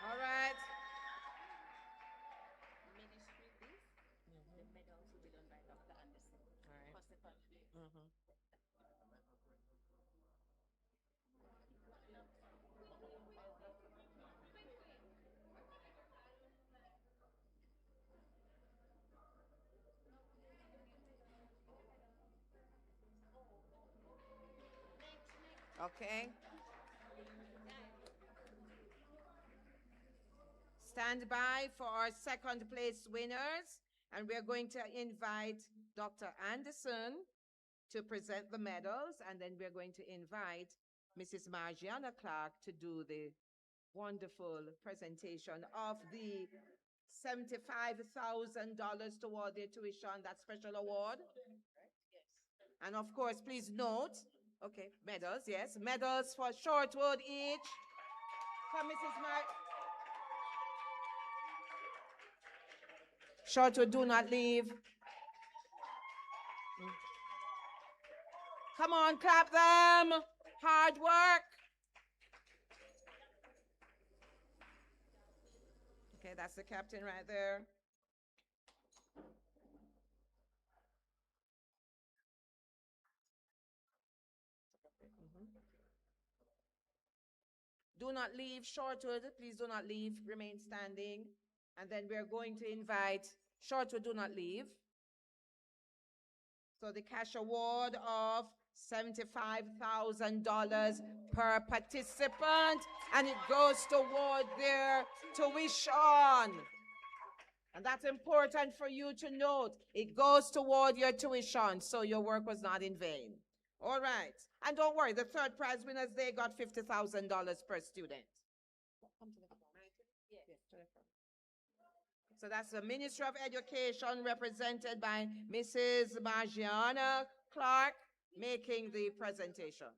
All right. Ministry this. The medals will be done by Dr. Anderson. All right. For second place. Okay. Stand by for our second place winners, and we're going to invite Dr. Anderson to present the medals, and then we're going to invite Mrs. Margiana Clark to do the wonderful presentation of the $75,000 toward their tuition, that special award. Yes. And of course, please note, okay, medals, yes, medals for Shortwood each. Come, Mrs. Shortwood, do not leave. Come on, clap them. Hard work. Okay, that's the captain right there. Do not leave. Shortwood, please do not leave. Remain standing. And then we're going to invite Shortwood, do not leave. So the cash award of $75,000 per participant, and it goes toward their tuition. And that's important for you to note. It goes toward your tuition, so your work was not in vain. All right. And don't worry, the third prize winners, they got $50,000 per student. So that's the Ministry of Education represented by Mrs. Margiana Clark making the presentation.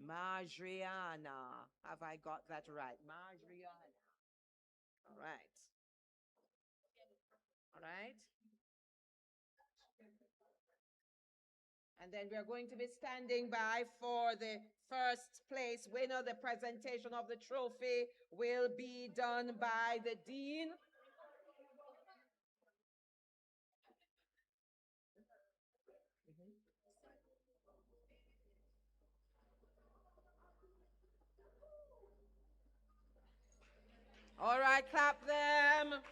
Margiana. Have I got that right? Margiana. All right. All right. And then we are going to be standing by for the first place winner. The presentation of the trophy will be done by the Dean. All right, clap them.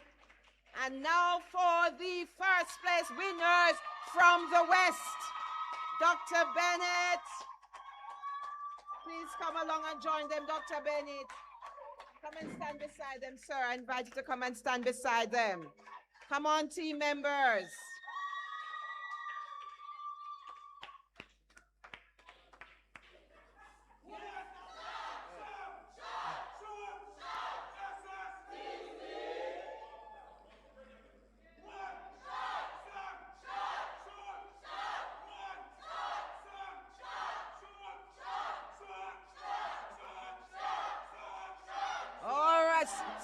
And now for the first place winners from the West. Dr. Bennett. Please come along and join them, Dr. Bennett. Come and stand beside them, sir. I invite you to come and stand beside them. Come on, team members.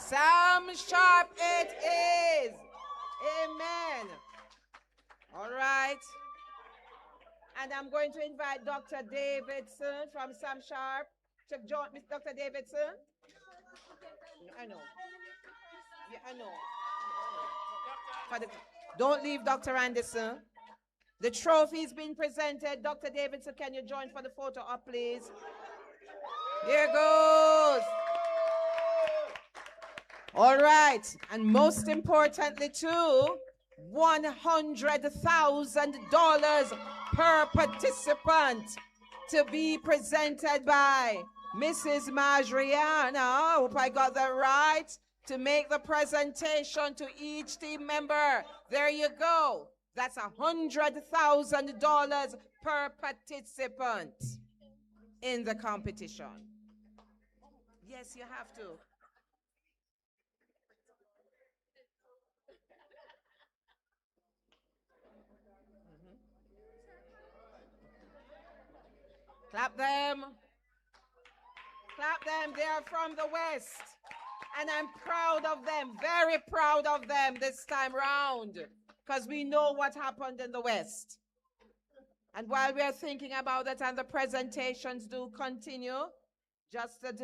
Sam Sharp it is. Amen. All right. And I'm going to invite Dr. Davidson from Sam Sharp to join me. Dr. Davidson? I know. Yeah, I know. Don't leave, Dr. Anderson. The trophy's been presented. Dr. Davidson, can you join for the photo up, please? Here goes. All right, and most importantly too, $100,000 per participant to be presented by Mrs. Margiana. I hope I got that right. To make the presentation to each team member. There you go. That's $100,000 per participant in the competition. Yes, you have to. Clap them. Clap them. They are from the West. And I'm proud of them, very proud of them this time round, because we know what happened in the West. And while we are thinking about it and the presentations do continue, just to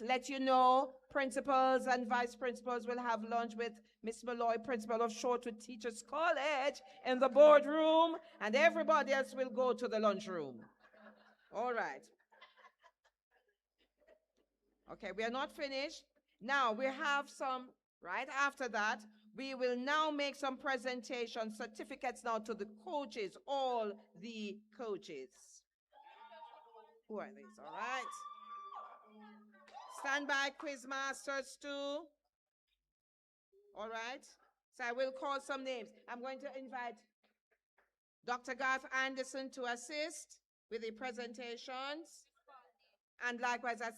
let you know, principals and vice principals will have lunch with Miss Malloy, principal of Shortwood Teachers College, in the boardroom, and everybody else will go to the lunchroom. All right. Okay, we are not finished. Now, we have some, right after that, we will now make some presentation certificates now to the coaches, all the coaches. Who are these? All right. Stand by, quiz masters too. All right. So I will call some names. I'm going to invite Dr. Garth Anderson to assist with the presentations. And likewise, I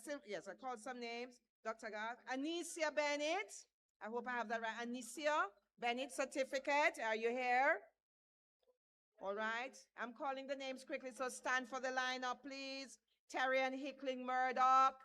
call some names. Dr. Garth. Anicia Bennett. I hope I have that right. Anicia Bennett certificate. Are you here? All right. I'm calling the names quickly, so stand for the lineup, please. Terry and Hickling Murdoch.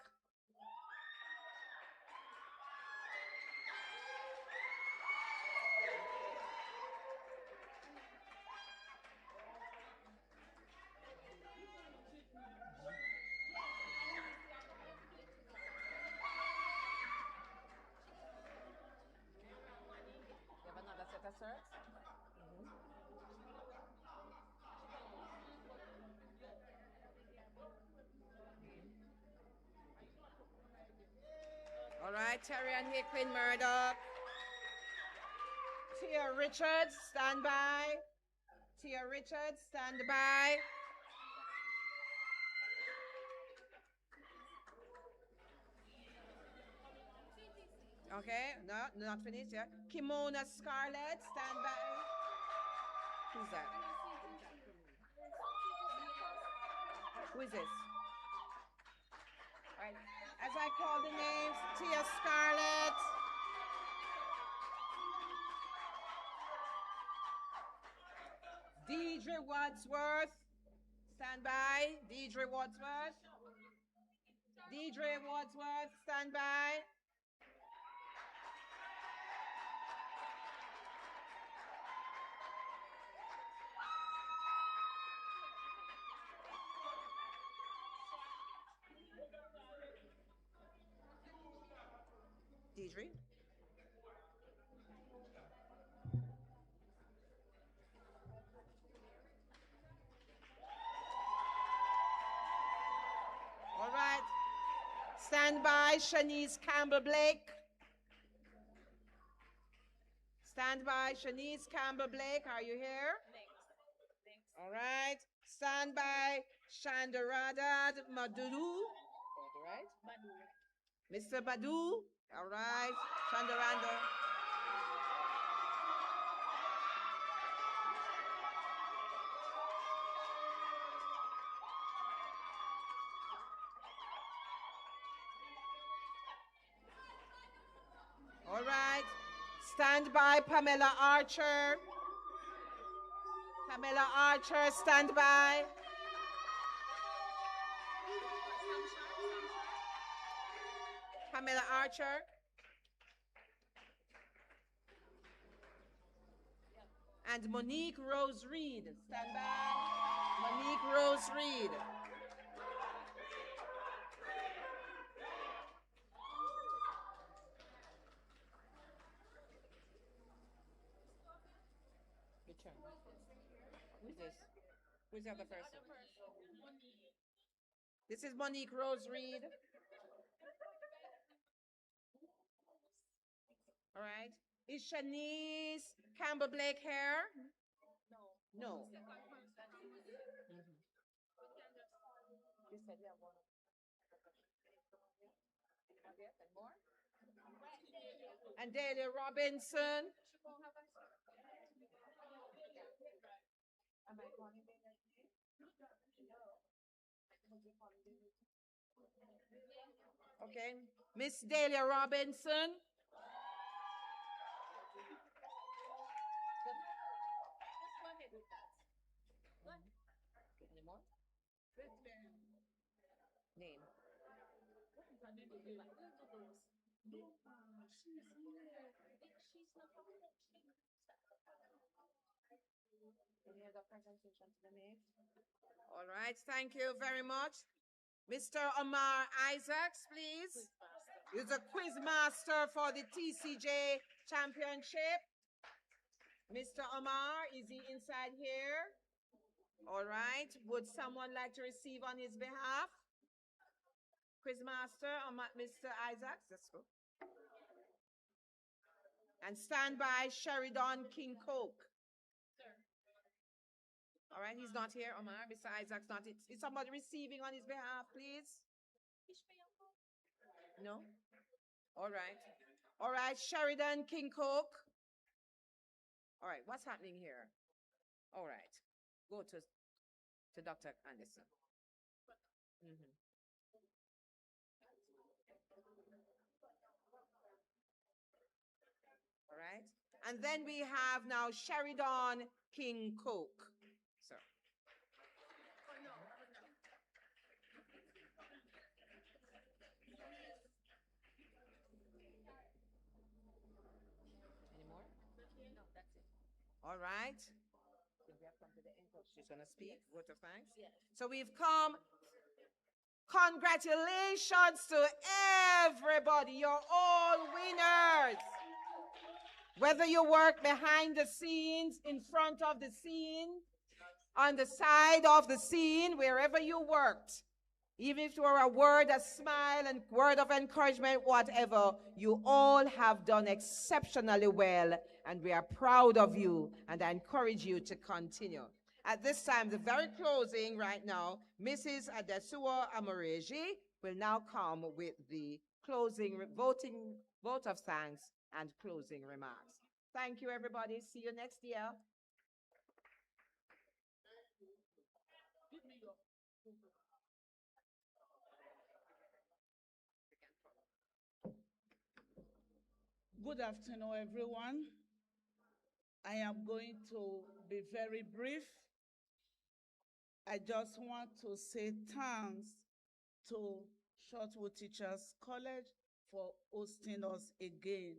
right, Terry and Hickman Murdoch. Tia Richards, stand by. Tia Richards, stand by. Okay, no, not finished yet. Kimona Scarlett, stand by. Who's that? Who is this? All right. As I call the names, Tia Scarlett. Deidre Wadsworth, stand by. Deidre Wadsworth. Deidre Wadsworth, stand by. Deidre. All right. Stand by, Shanice Campbell Blake. Stand by, Shanice Campbell Blake. Are you here? Next. All right. Stand by, Shandarada Madhu. Right? Mr. Badu. All right. Shandaranda. All right. Stand by, Pamela Archer. Pamela Archer, stand by. Pamela Archer. And Monique Rose Reed, stand by. Monique Rose Reed. Who's this? Who's the other person? This is Monique Rose Reed. All right. Is Shanice Campbell Blake here? No. And Delia Robinson. Okay. Miss Delia Robinson. Any more? Name. Any other presentation to be made? All right, thank you very much. Mr. Omar Isaacs, please. He's a quiz master for the TCJ Championship. Mr. Omar, is he inside here? All right. Would someone like to receive on his behalf? Quizmaster, Mr. Isaacs, let's go. And stand by, Sheridan King Coke. Sir. All right, he's not here, Omar. Mr. Isaacs not. Is somebody receiving on his behalf, please? No? All right. All right, Sheridan King Coke. All right, what's happening here? All right. Go to Dr. Anderson. All right. And then we have now Sheridan King Coke. Sir. Any more? No, that's it. All right. She's going to speak. Yes. Vote of thanks. Yes. So we've come. Congratulations to everybody. You're all winners. Whether you work behind the scenes, in front of the scene, on the side of the scene, wherever you worked, Even if it were a word, a smile, and word of encouragement, whatever, you all have done exceptionally well, and we are proud of you, and I encourage you to continue. At this time, the very closing right now, Mrs. Adesuwa Amoreji will now come with the closing vote of thanks and closing remarks. Thank you, everybody. See you next year. Good afternoon, everyone. I am going to be very brief. I just want to say thanks to Shortwood Teachers College for hosting us again.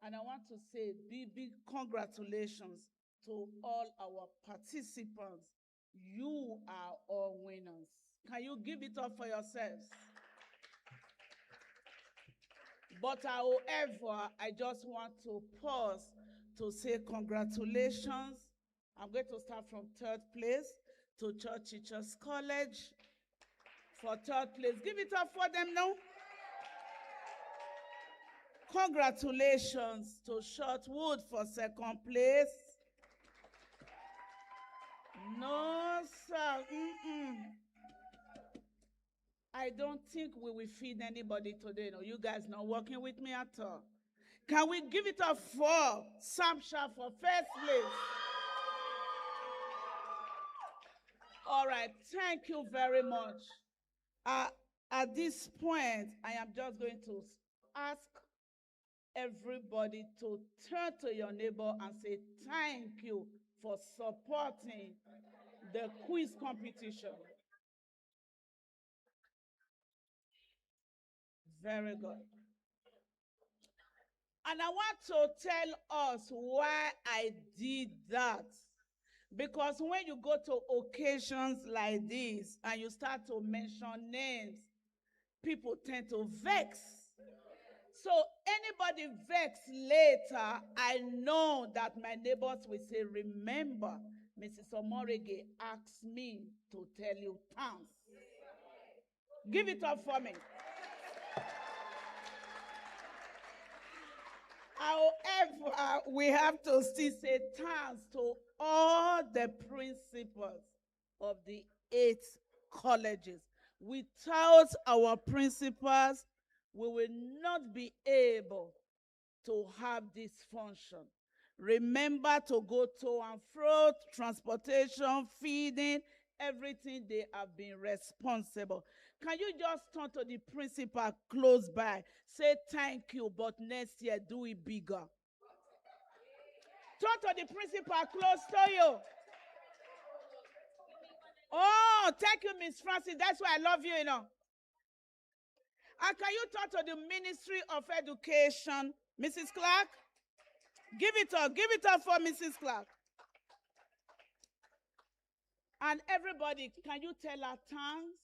And I want to say big congratulations to all our participants. You are all winners. Can you give it up for yourselves? But however, I just want to pause to say congratulations. I'm going to start from third place to Church Teachers College for third place. Give it up for them now. Congratulations to Shortwood for second place. No, sir. I don't think we will feed anybody today. No, you guys not working with me at all. Can we give it up for Samsha for first place? All right, thank you very much. At this point, I am just going to ask everybody to turn to your neighbor and say thank you for supporting the quiz competition. Very good. And I want to tell us why I did that. Because when you go to occasions like this and you start to mention names, people tend to vex. So anybody vex later, I know that my neighbors will say, remember, Mrs. Omorege asked me to tell you thanks. Give it up for me. However, we have to still say thanks to all the principals of the 8 colleges. Without our principals, we will not be able to have this function. Remember to go to and fro, transportation, feeding, everything. They have been responsible. Can you just turn to the principal close by, say thank you, but next year do it bigger. Turn to the principal close to you. Oh, thank you, Miss Francis. That's why I love you, you know. And can you turn to the Ministry of Education, Mrs. Clark? Give it up for Mrs. Clark. And everybody, can you tell her thanks?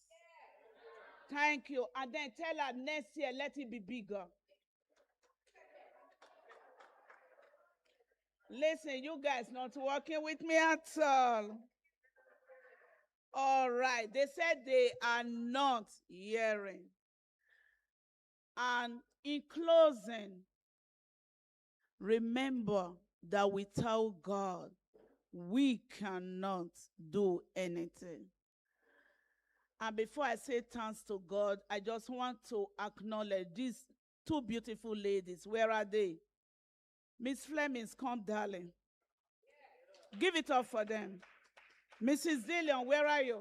Thank you. And then tell her next year, let it be bigger. Listen, you guys not working with me at all. All right. They said they are not hearing. And in closing, remember that without God, we cannot do anything. And before I say thanks to God, I just want to acknowledge these 2 beautiful ladies. Where are they? Miss Flemings, come, darling. Give it up for them. Mrs. Zillion, where are you?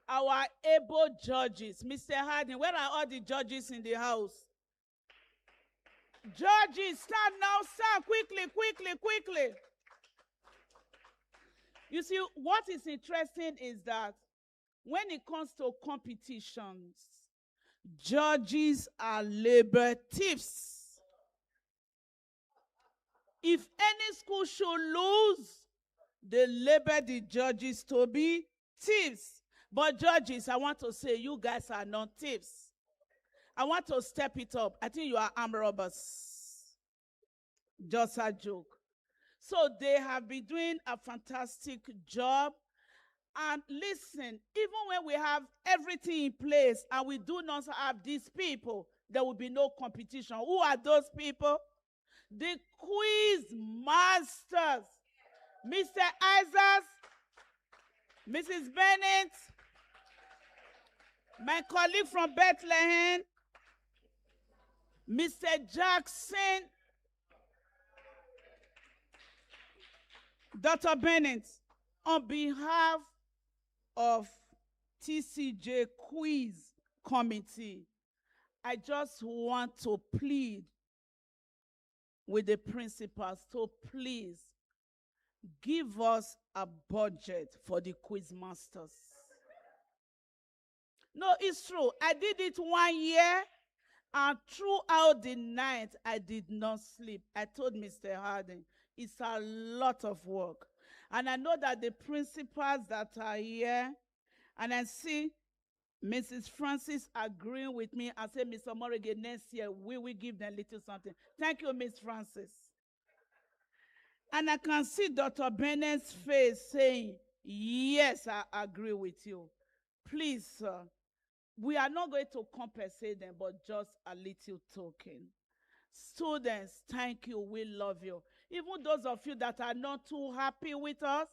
Our able judges. Mr. Harding, where are all the judges in the house? Judges, stand now, stand quickly. You see, what is interesting is that when it comes to competitions, judges are labor thieves. If any school should lose, they label the judges to be thieves. But judges, I want to say you guys are not thieves. I want to step it up. I think you are armed robbers. Just a joke. So they have been doing a fantastic job. And listen, even when we have everything in place and we do not have these people, there will be no competition. Who are those people? The quiz masters. Mr. Isaac, Mrs. Bennett, my colleague from Bethlehem, Mr. Jackson, Dr. Bennett, on behalf of TCJ Quiz Committee, I just want to plead with the principals to please give us a budget for the quiz masters. No, it's true. I did it 1 year, and throughout the night, I did not sleep. I told Mr. Harding, it's a lot of work. And I know that the principals that are here, and I see Mrs. Francis agreeing with me and say, Mr. Morrigan, next year we will give them little something. Thank you, Miss Francis. And I can see Dr. Bennett's face saying, yes, I agree with you. Please, sir, we are not going to compensate them, but just a little token. Students, thank you. We love you. Even those of you that are not too happy with us,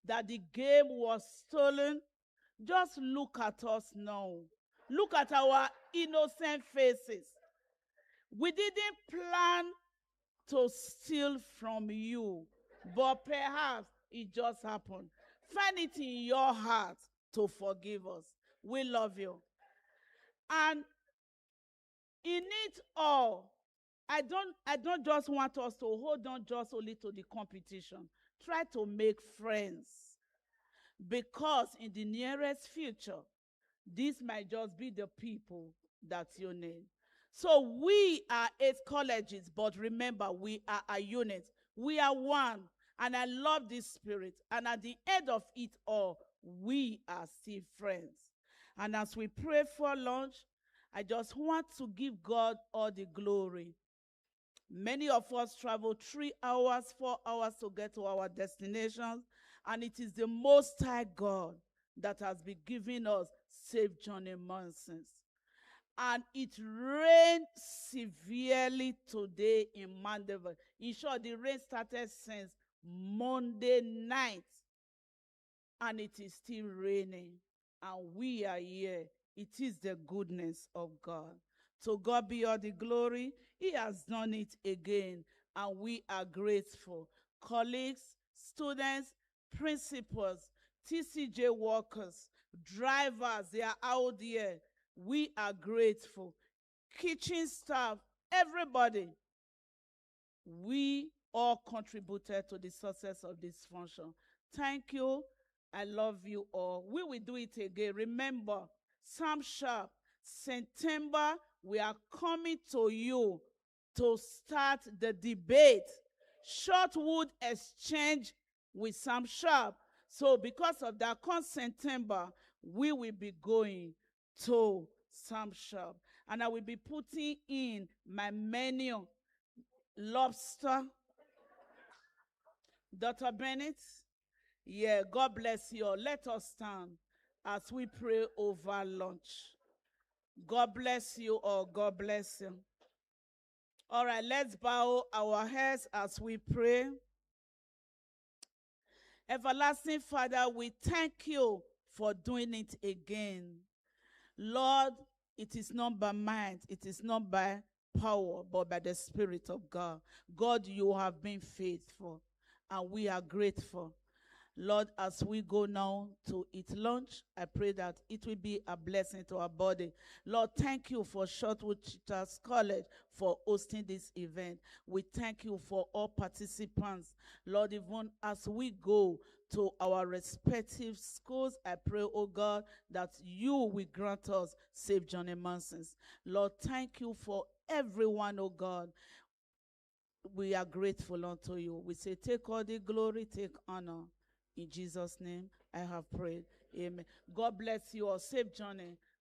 that the game was stolen, just look at us now. Look at our innocent faces. We didn't plan to steal from you, but perhaps it just happened. Find it in your heart to forgive us. We love you. And in it all, I don't just want us to hold on just only to the competition. Try to make friends. Because in the nearest future, this might just be the people that you need. So we are 8 colleges, but remember, we are a unit. We are one. And I love this spirit. And at the end of it all, we are still friends. And as we pray for lunch, I just want to give God all the glory. Many of us travel 3 hours, 4 hours to get to our destinations. And it is the Most High God that has been giving us safe journey mercies. And it rained severely today in Mandeville. In short, the rain started since Monday night. And it is still raining. And we are here. It is the goodness of God. To God be all the glory. He has done it again. And we are grateful. Colleagues, students, principals, TCJ workers, drivers, they are out there. We are grateful. Kitchen staff, everybody. We all contributed to the success of this function. Thank you. I love you all. We will do it again. Remember, Sam Sharp, September, we are coming to you to start the debate. Shortwood exchange with Sam Sharp. So because of that, come September, we will be going to Sam Sharp. And I will be putting in my menu, lobster. Dr. Bennett, yeah, God bless you all. Let us stand as we pray over lunch. God bless you all. God bless you. All right, let's bow our heads as we pray. Everlasting Father, we thank you for doing it again. Lord, it is not by might, it is not by power, but by the Spirit of God. God, you have been faithful, and we are grateful. Lord, as we go now to eat lunch, I pray that it will be a blessing to our body. Lord, thank you for Shortwood Teachers College for hosting this event. We thank you for all participants. Lord, even as we go to our respective schools, I pray, oh God, that you will grant us safe journey mercies. Lord, thank you for everyone, oh God. We are grateful unto you. We say, take all the glory, take honor. In Jesus' name, I have prayed. Amen. God bless you all. Safe journey.